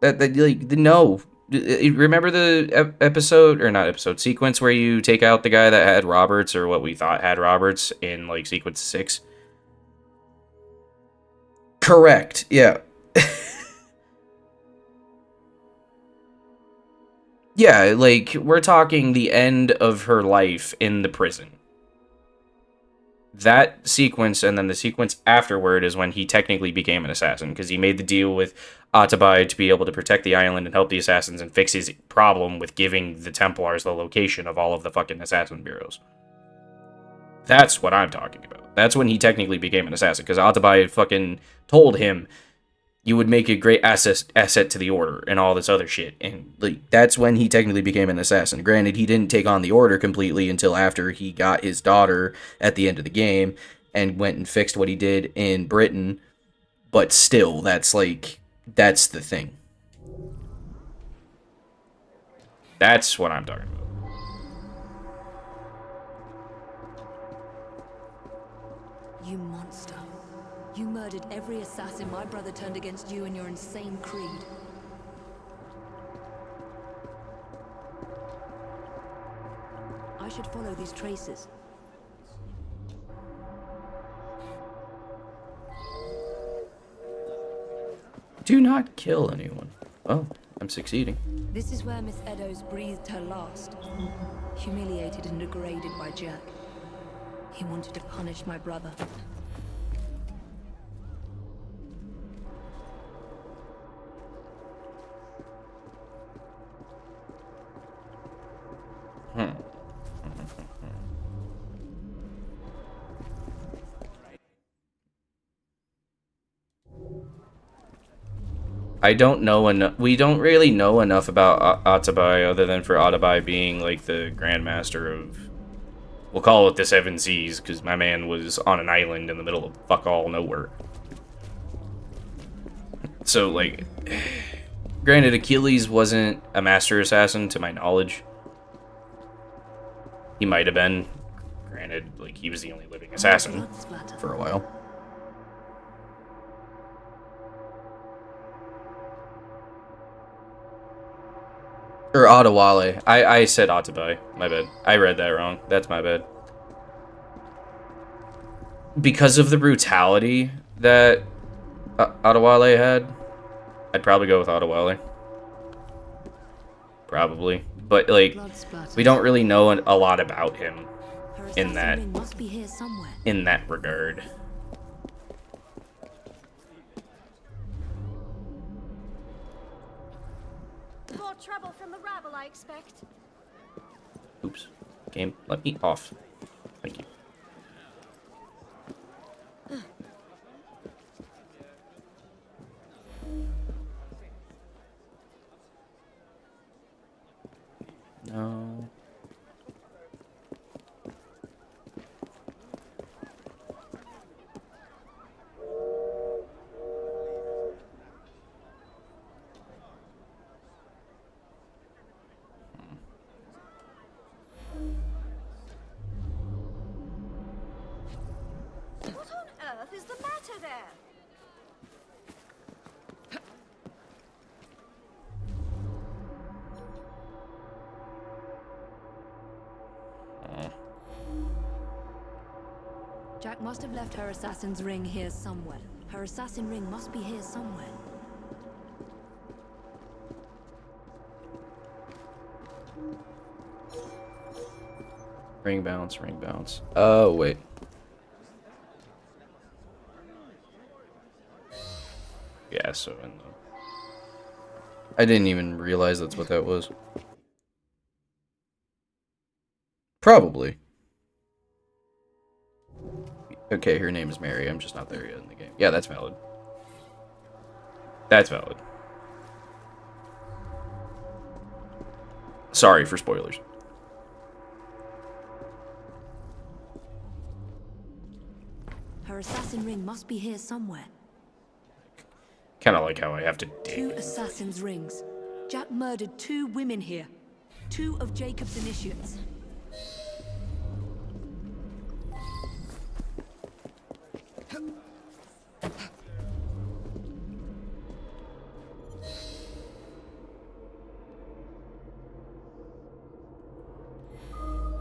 No. Remember the episode, or not episode, sequence where you take out the guy that had Roberts, or what we thought had Roberts, in, like, sequence 6? Correct, yeah. Yeah, like, we're talking the end of her life in the prison. That sequence, and then the sequence afterward, is when he technically became an assassin, because he made the deal with Atabai to be able to protect the island and help the assassins and fix his problem with giving the Templars the location of all of the fucking assassin bureaus. That's what I'm talking about. That's when he technically became an assassin, because Atabai fucking told him, you would make a great asset to the Order and all this other shit. And, like, that's when he technically became an assassin. Granted, he didn't take on the Order completely until after he got his daughter at the end of the game and went and fixed what he did in Britain. But still, that's, like, that's the thing. That's what I'm talking about. You monster. You murdered every assassin my brother turned against you and your insane creed. I should follow these traces. Do not kill anyone. Oh, I'm succeeding. This is where Miss Eddowes breathed her last. Humiliated and degraded by Jack. He wanted to punish my brother. I don't know enough. We don't really know enough about Atabai other than for Atabai being, like, the Grandmaster of, we'll call it the Seven Seas, because my man was on an island in the middle of fuck all nowhere. So, like, granted, Achilles wasn't a master assassin to my knowledge. He might have been. Granted, like, he was the only living assassin for a while. Or Adewale. I said Atabai. My bad. I read that wrong. That's my bad. Because of the brutality that Adewale had, I'd probably go with Adewale. Probably. But, like, we don't really know a lot about him in that regard. trouble from the rabble, I expect. Oops. Game, let me off. Thank you. No. What on earth is the matter there? Jack must have left her assassin's ring here somewhere. Her assassin ring must be here somewhere. Ring bounce, ring bounce. Oh, wait. Yeah, so in the... I didn't even realize that's what that was. Probably. Okay, her name is Mary. I'm just not there yet in the game. Yeah, that's valid. That's valid. Sorry for spoilers. Her assassin ring must be here somewhere. Kind of like how I have to dig. 2 assassin's rings. Jack murdered 2 women here. 2 of Jacob's initiates.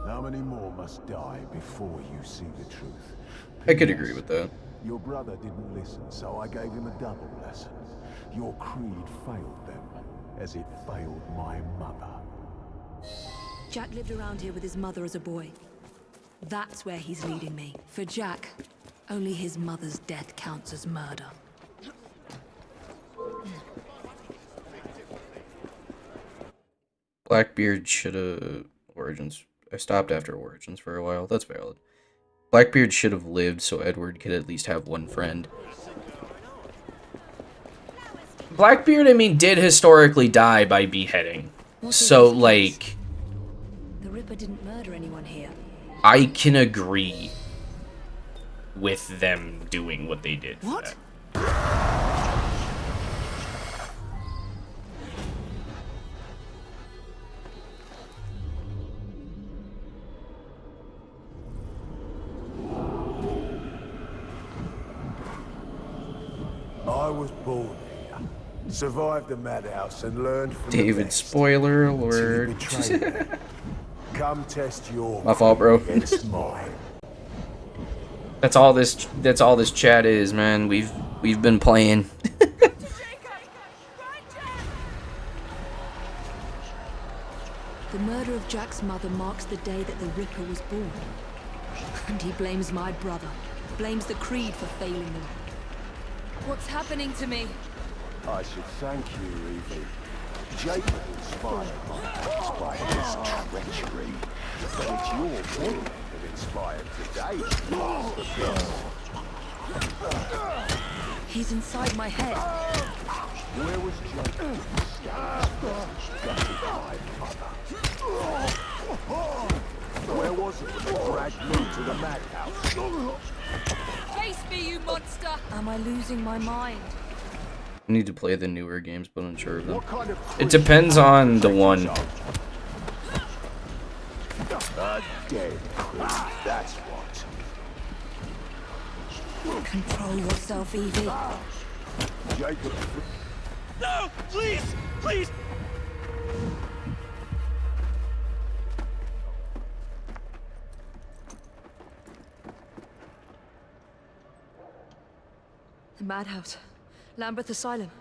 How many more must die before you see the truth? I could agree with that. Your brother didn't listen, so I gave him a double lesson. Your creed failed them, as it failed my mother. Jack lived around here with his mother as a boy. That's where he's leading me. For Jack, only his mother's death counts as murder. Blackbeard should have... Origins. I stopped after Origins for a while. That's valid. Blackbeard should have lived so Edward could at least have one friend. Blackbeard, I mean, did historically die by beheading. So, like... The Ripper didn't murder anyone here. I can agree with them doing what they did. What? I was born here, survived the madhouse, and learned from David, the spoiler alert. Come test your My fault, bro. against mine. That's all this chat is, man. We've been playing. The murder of Jack's mother marks the day that the Ripper was born. And he blames my brother. Blames the Creed for failing them. What's happening to me? I should thank you, Evie. Jacob inspired his treachery, but it's your will that inspired today. He's inside my head. Where was Jacob? Gutted my mother. Where was it when they dragged me to the madhouse? Face me, you monster! Am I losing my mind? I need to play the newer games, but I'm unsure of them. It depends on the one. Dead creed, that's what. Control yourself, Evie. Jacob. No! Please! Please! The madhouse. Lambeth Asylum.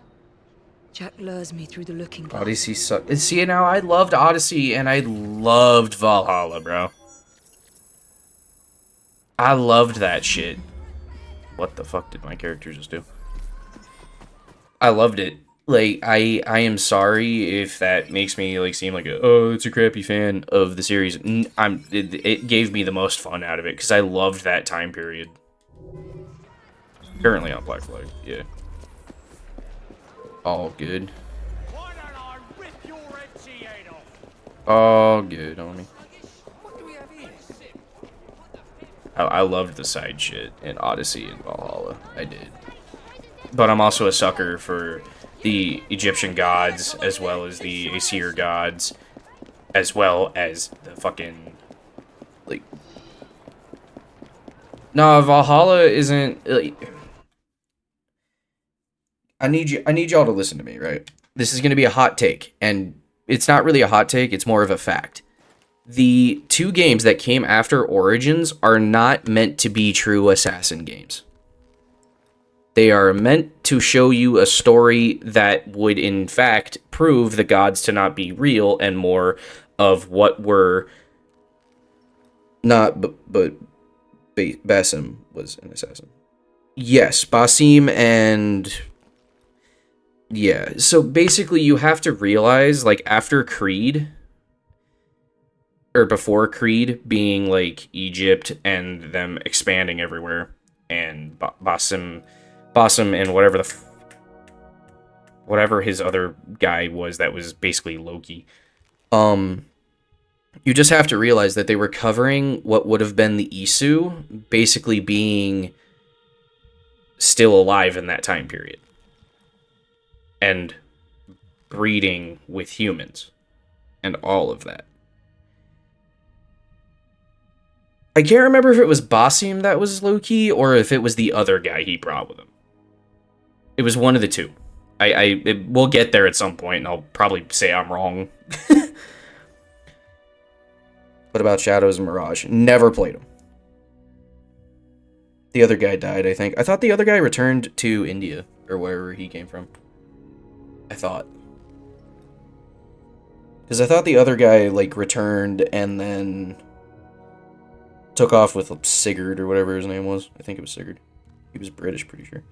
Jack lures me through the looking glass. Odyssey sucked. See, now I loved Odyssey and I loved Valhalla, bro. I loved that shit. What the fuck did my character just do? I loved it. like I am sorry if that makes me like seem like it's a crappy fan of the series. It gave me the most fun out of it because I loved that time period. Currently on Black Flag, yeah. All good. All good, homie. I loved the side shit in Odyssey and Valhalla. I did. But I'm also a sucker for the Egyptian gods, as well as the Aesir gods, as well as the fucking, like... No, Valhalla isn't... Like, I need y'all to listen to me, right? This is going to be a hot take, and it's not really a hot take, it's more of a fact. The 2 games that came after Origins are not meant to be true assassin games. They are meant to show you a story that would, in fact, prove the gods to not be real and more of what were not, but Basim was an assassin. Yes, Basim and... Yeah, so basically you have to realize, like, after Creed, or before Creed being, like, Egypt and them expanding everywhere, and Basim and whatever his other guy was that was basically Loki. You just have to realize that they were covering what would have been the Isu basically being still alive in that time period. And breeding with humans. And all of that. I can't remember if it was Basim that was Loki or if it was the other guy he brought with him. It was one of the two. We'll get there at some point, and I'll probably say I'm wrong. What about Shadows and Mirage? Never played them. The other guy died, I think. I thought the other guy returned to India, or wherever he came from. I thought. Because I thought the other guy, like, returned and then took off with Sigurd, or whatever his name was. I think it was Sigurd. He was British, pretty sure.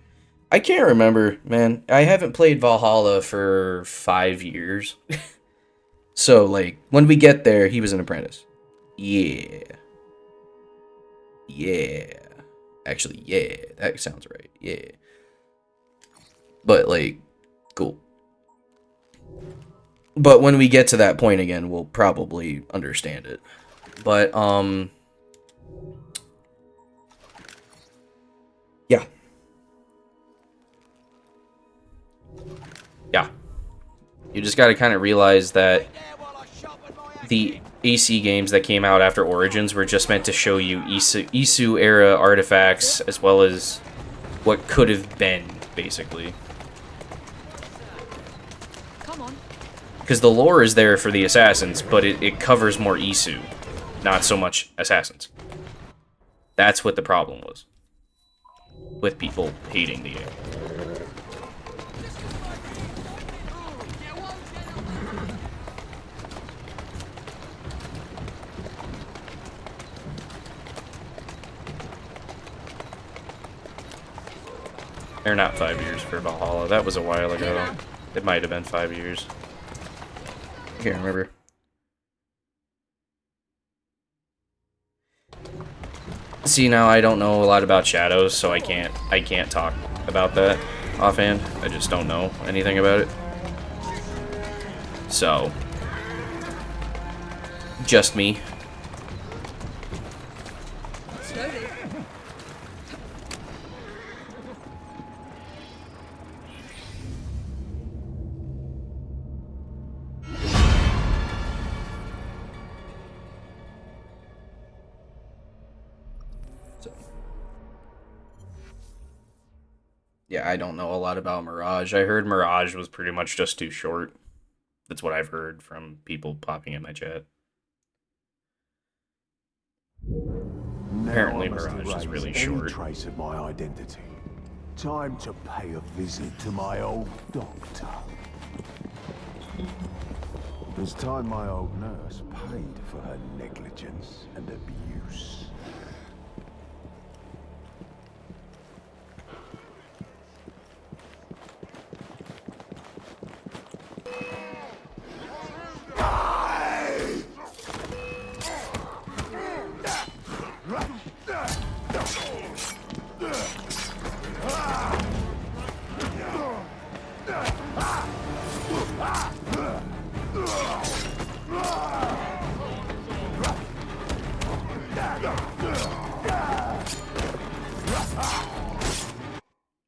I can't remember, man. I haven't played Valhalla for 5 years. So, like, when we get there, he was an apprentice. Yeah. Yeah. Actually, yeah. That sounds right. Yeah. But, like, cool. But when we get to that point again, we'll probably understand it. But, yeah. Yeah. You just gotta kind of realize that the AC games that came out after Origins were just meant to show you Isu era artifacts as well as what could have been, basically. Come on. Because the lore is there for the assassins, but it covers more Isu, not so much assassins. That's what the problem was with people hating the game. Or not 5 years for Valhalla. That was a while ago. It might have been 5 years. I can't remember. See, now I don't know a lot about Shadows, so I can't talk about that offhand. I just don't know anything about it. So, just me. Slowly. Yeah, I don't know a lot about Mirage. I heard Mirage was pretty much just too short. That's what I've heard from people popping in my chat. Apparently Mirage is really short. Trace of my identity. Time to pay a visit to my old doctor. It's time my old nurse paid for her negligence and abuse.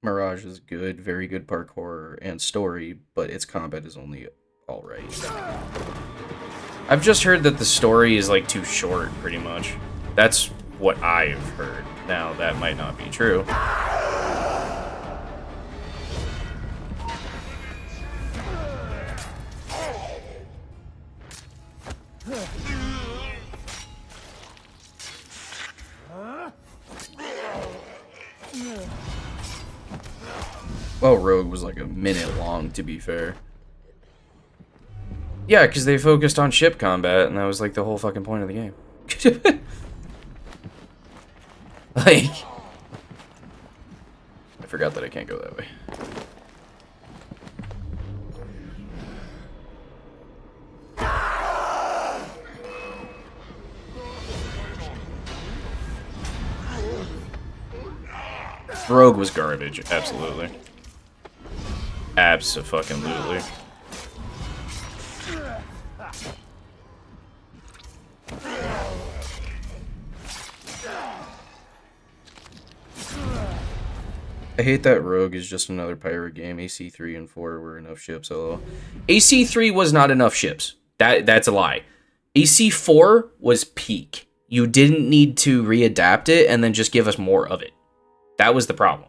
Mirage is good, very good parkour and story, but its combat is only alright. I've just heard that the story is like too short, pretty much. That's what I've heard. Now, that might not be true. Well, Rogue was like a minute long, to be fair. Yeah, because they focused on ship combat, and that was like the whole fucking point of the game. Like, I forgot that I can't go that way. Rogue was garbage, absolutely. Abso-fucking-lutely. I hate that Rogue is just another pirate game. AC3 and 4 were enough ships, lol. AC3 was not enough ships. That's a lie. AC4 was peak. You didn't need to readapt it and then just give us more of it. That was the problem.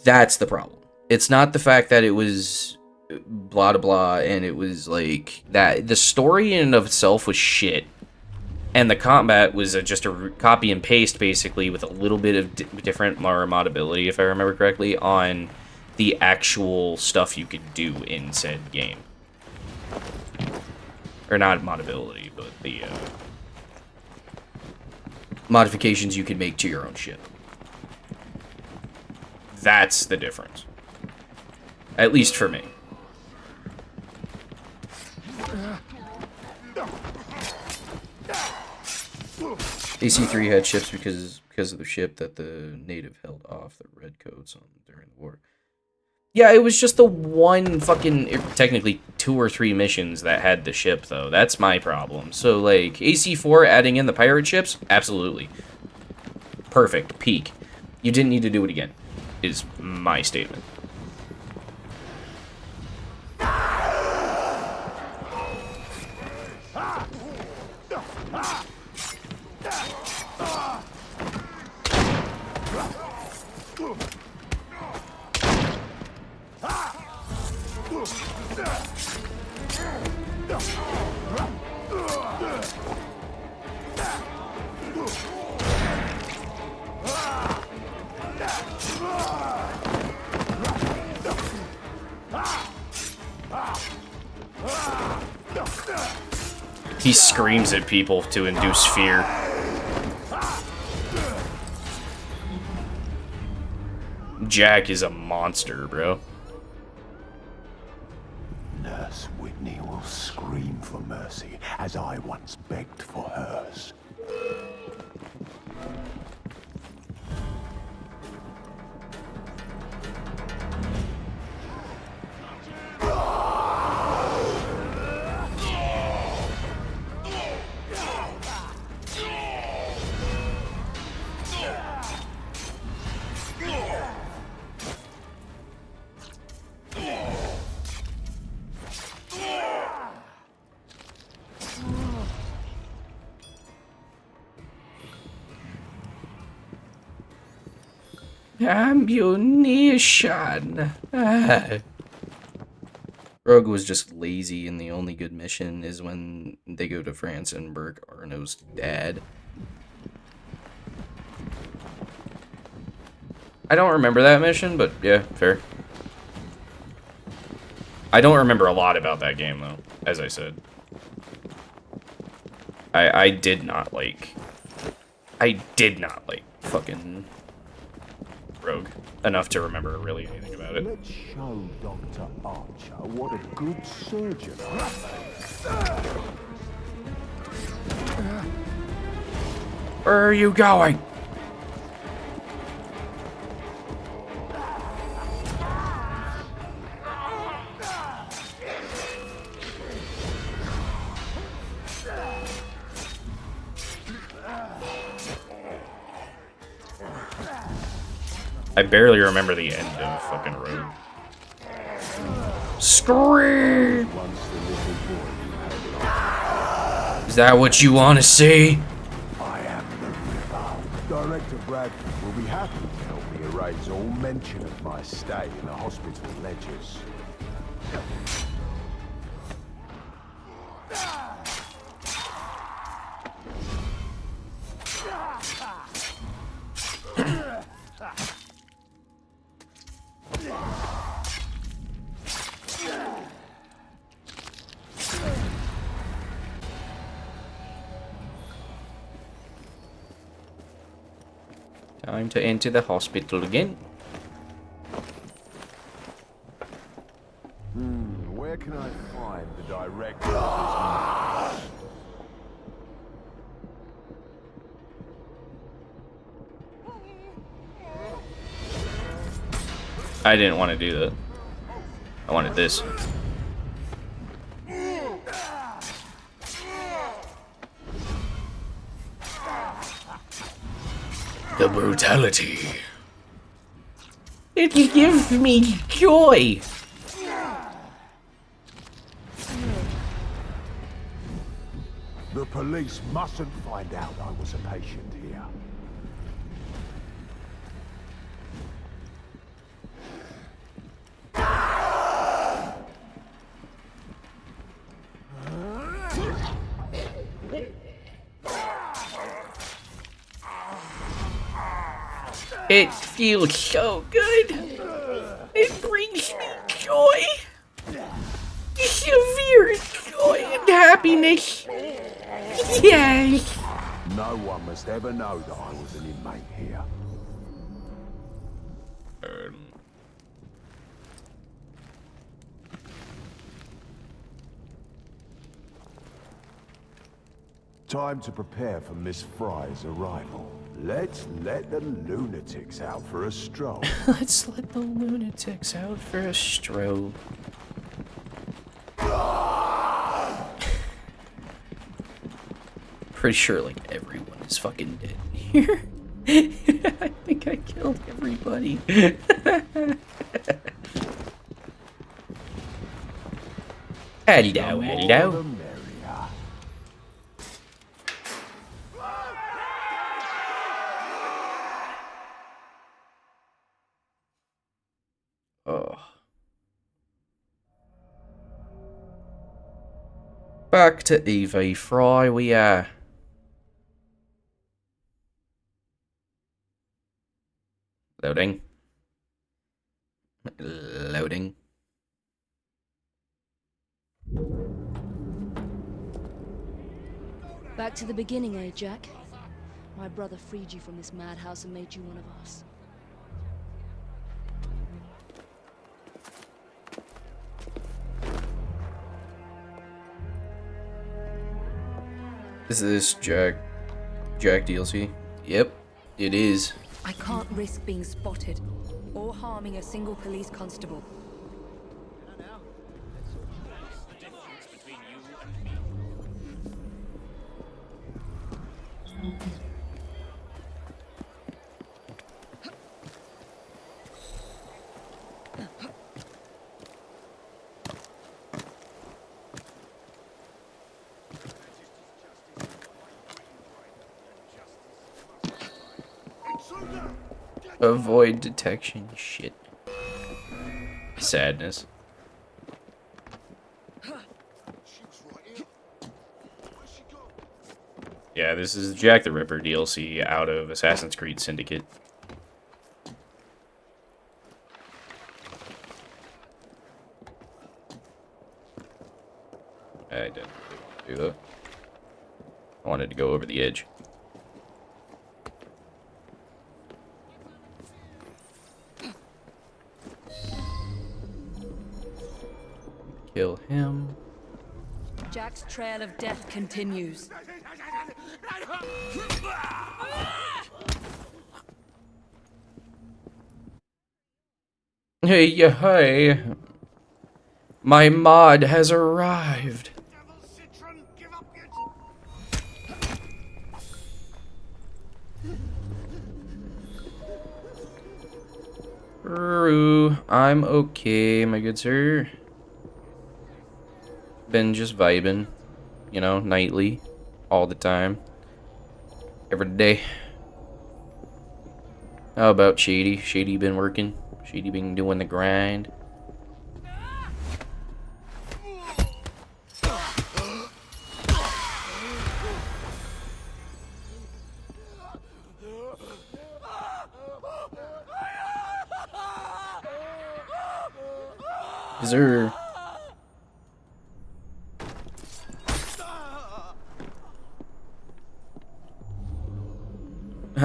That's the problem. It's not the fact that it was blah blah blah and it was like that. The story in and of itself was shit. And the combat was just a copy and paste, basically, with a little bit of different modability, if I remember correctly, on the actual stuff you could do in said game. Or not modability, but the modifications you could make to your own ship. That's the difference. At least for me. AC3 had ships because of the ship that the native held off the redcoats on during the war. Yeah, it was just the one fucking, technically 2 or 3 missions that had the ship, though. That's my problem. So, like, AC4 adding in the pirate ships? Absolutely. Perfect. Peak. You didn't need to do it again, is my statement. He screams at people to induce fear. Jack is a monster, bro. Nurse Whitney will scream for mercy, as I once begged for hers. Ammunition. Rogue was just lazy, and the only good mission is when they go to France and Burke Arno's dad. I don't remember that mission, but yeah, fair. I don't remember a lot about that game, though, as I said. I did not like fucking Rogue enough to remember really anything about it. Let's show Dr. Archer what a good surgeon I am. Where are you going? I barely remember the end of fucking Rogue. Scream! Is that what you want to see? I am the Ripper. Director Bradford will be happy to help me erase all mention of my stay in the hospital ledgers. Time to enter the hospital again. Where can I find the director of this? I didn't want to do that. I wanted this. The brutality. It gives me joy. The police mustn't find out I was a patient here. It feels so good. It brings me joy. Severe joy and happiness. Yes. No one must ever know that I was an inmate here. Time to prepare for Miss Fry's arrival. Let's let the lunatics out for a stroll. Let's let the lunatics out for a stroll. Pretty sure like everyone is fucking dead here. I think I killed everybody. Hello, hello. Oh. Back to Evie Fry we are. Loading. Loading. Back to the beginning, eh, Jack? My brother freed you from this madhouse and made you one of us. Is this Jack DLC? Yep, it is. I can't risk being spotted or harming a single police constable. Avoid detection. Shit. Sadness. Yeah, this is Jack the Ripper DLC out of Assassin's Creed Syndicate. I didn't do that. I wanted to go over the edge. Kill him. Jack's trail of death continues. Hey, hey. My mod has arrived. I'm okay, my good sir. Been just vibing, you know, nightly, all the time, every day. How about Shady? Shady been working? Shady been doing the grind? Is there...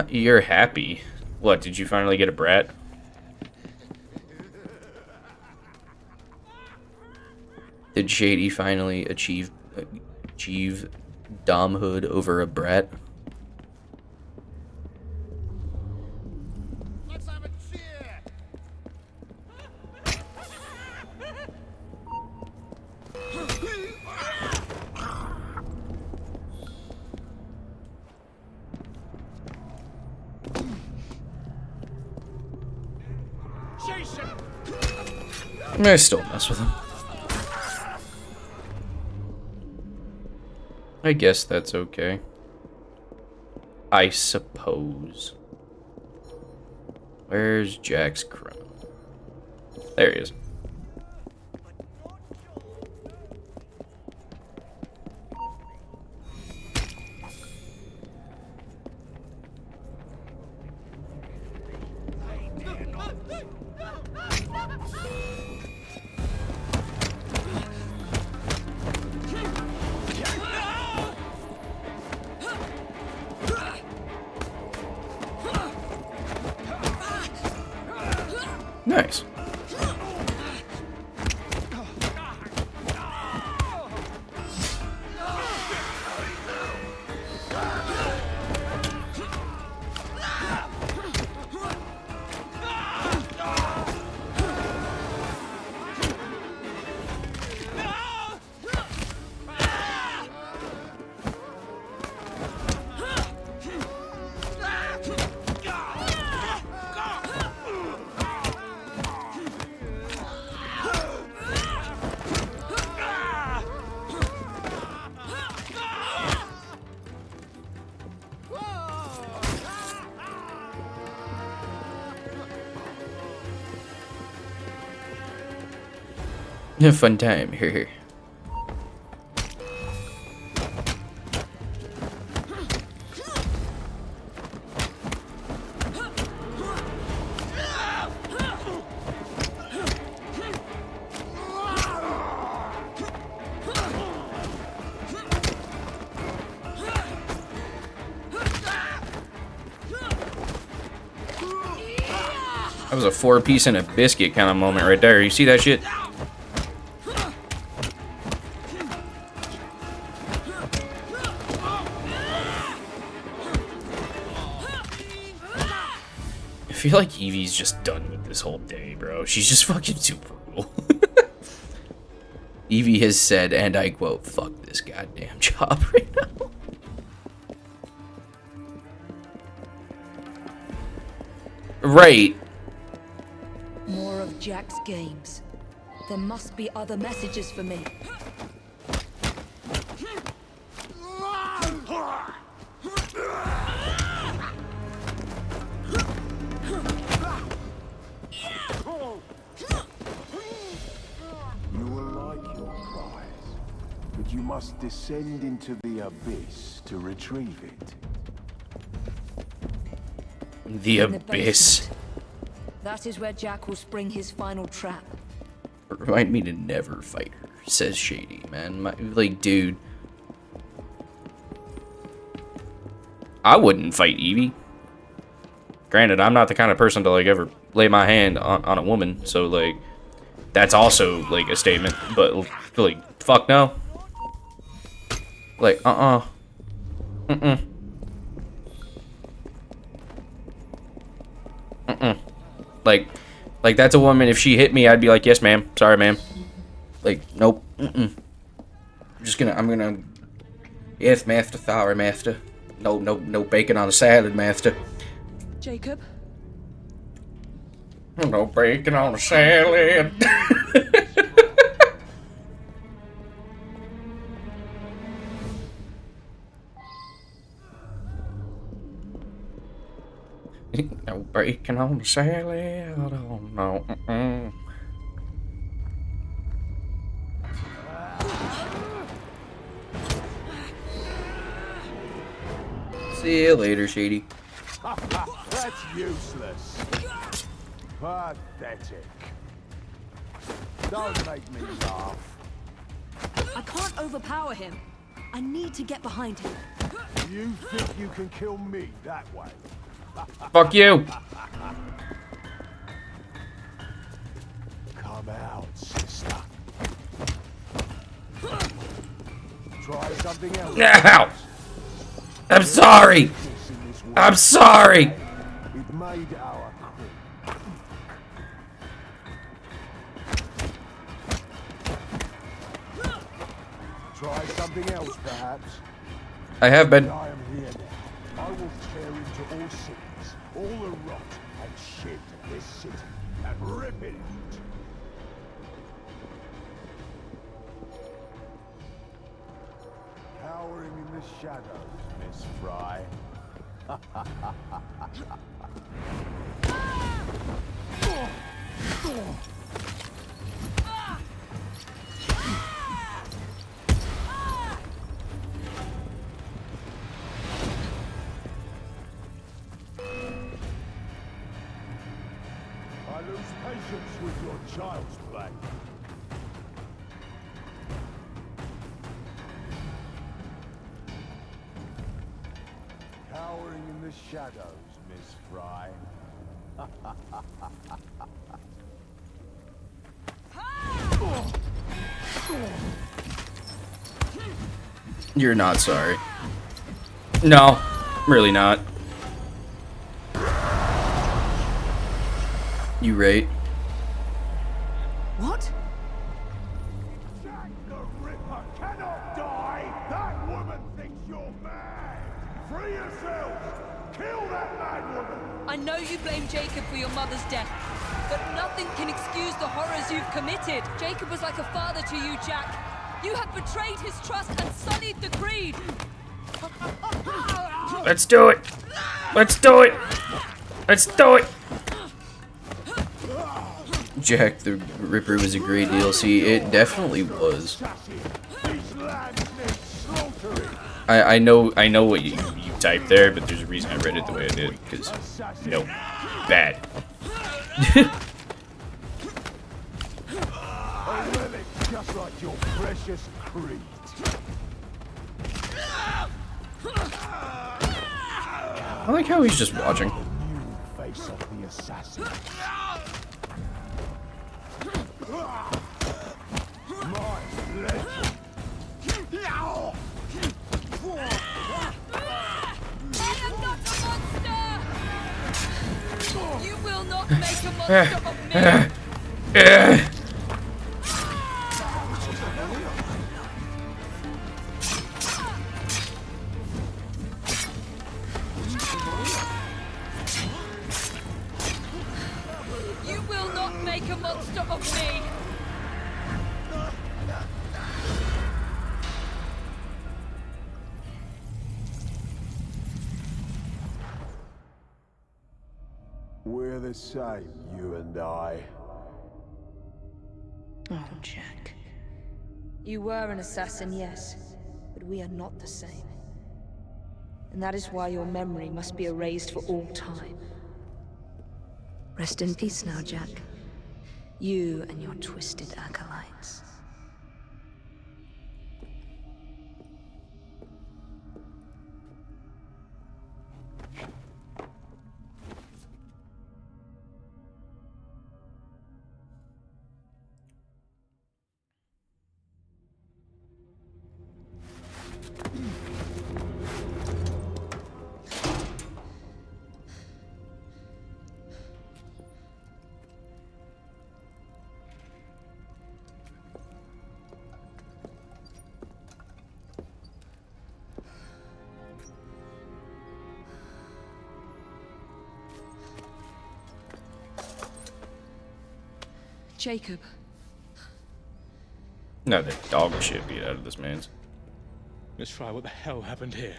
You're happy. What, did you finally get a brat? Did Shady finally achieve domhood over a brat? I still mess with him. I guess that's okay. I suppose. Where's Jack's crown? There he is. Nice. A fun time here. That was a 4-piece and a biscuit kind of moment right there. You see that shit? I feel like Evie's just done with this whole day, bro. She's just fucking too brutal. Evie has said, and I quote, "Fuck this goddamn job right now." Right. More of Jack's games. There must be other messages for me. You must descend into the abyss to retrieve it. The abyss. That is where Jack will spring his final trap. Remind me to never fight her, says Shady, man. Like, dude. I wouldn't fight Evie. Granted, I'm not the kind of person to, like, ever lay my hand on a woman, so, like, that's also, like, a statement. But, like, fuck no. Like, Mm-mm. Like, that's a woman, if she hit me, I'd be like, yes, ma'am. Sorry, ma'am. Like, nope. I'm gonna... Yes, master. Sorry, master. No bacon on the salad, master. Jacob? No bacon on a salad. No bacon on the salad. Oh no. See you later, Shady. That's useless. Pathetic. Don't make me laugh. I can't overpower him. I need to get behind him. You think you can kill me that way? Fuck you. Come out, sister. Try something else. Ow! I'm sorry. I'm sorry. It made our crew. Try something else, perhaps. I have been. I am here now. I will tear into all cities, all the rot and shit of this city, and rip it out. Cowering in the shadows, Miss Fry. I lose patience with your child's play. Cowering in the shadows, Miss Fry. You're not sorry. No, really not. You right. What? Jack the Ripper cannot die! That woman thinks you're mad! Free yourselves! Kill that mad woman! I know you blame Jacob for your mother's death, but nothing can excuse the horrors you've committed. Jacob was like a father to you, Jack. You have betrayed his trust and sullied the creed. Let's do it. Let's do it. Let's do it. Jack the Ripper was a great DLC. It definitely was. I know what you typed there, but there's a reason I read it the way I did, because, you know, bad. A relic just like your precious creed. I like how he's just watching. New face of the assassin. My legend. I am not a monster! You will not make a monster of me! You will not make a monster of me! We're the same, you and I. Oh, Jack. You were an assassin, yes, but we are not the same. And that is why your memory must be erased for all time. Rest in peace now, Jack. You and your twisted acolytes. Jacob. No, the dog shit beat out of this man's. Miss Fry, what the hell happened here?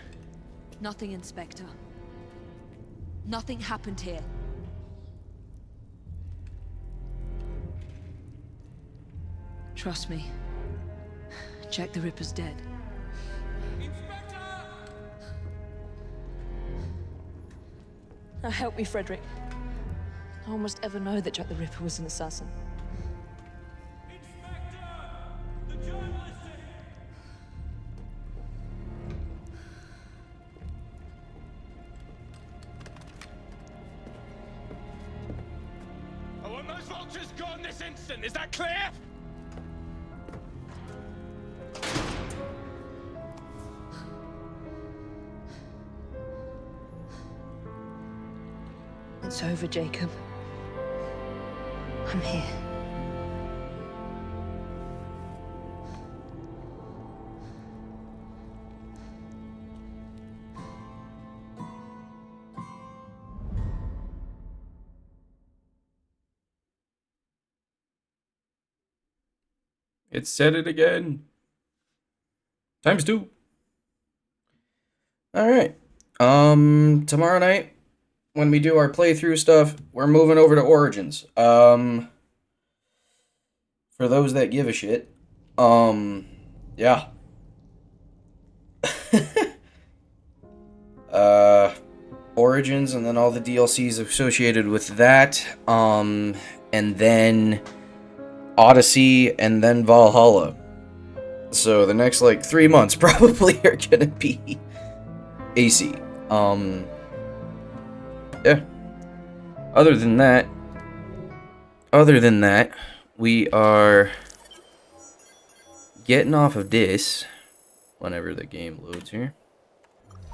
Nothing, Inspector. Nothing happened here. Trust me. Jack the Ripper's dead. Now help me, Frederick. No one must ever know that Jack the Ripper was an assassin. I want those vultures gone this instant, is that clear? It's over, Jacob. I'm here. It said it again. ×2. Alright. Tomorrow night, when we do our playthrough stuff, we're moving over to Origins. For those that give a shit. Yeah. Origins and then all the DLCs associated with that. And then Odyssey and then Valhalla. So the next like 3 months probably are gonna be AC. Yeah. Other than that, we are getting off of this whenever the game loads here.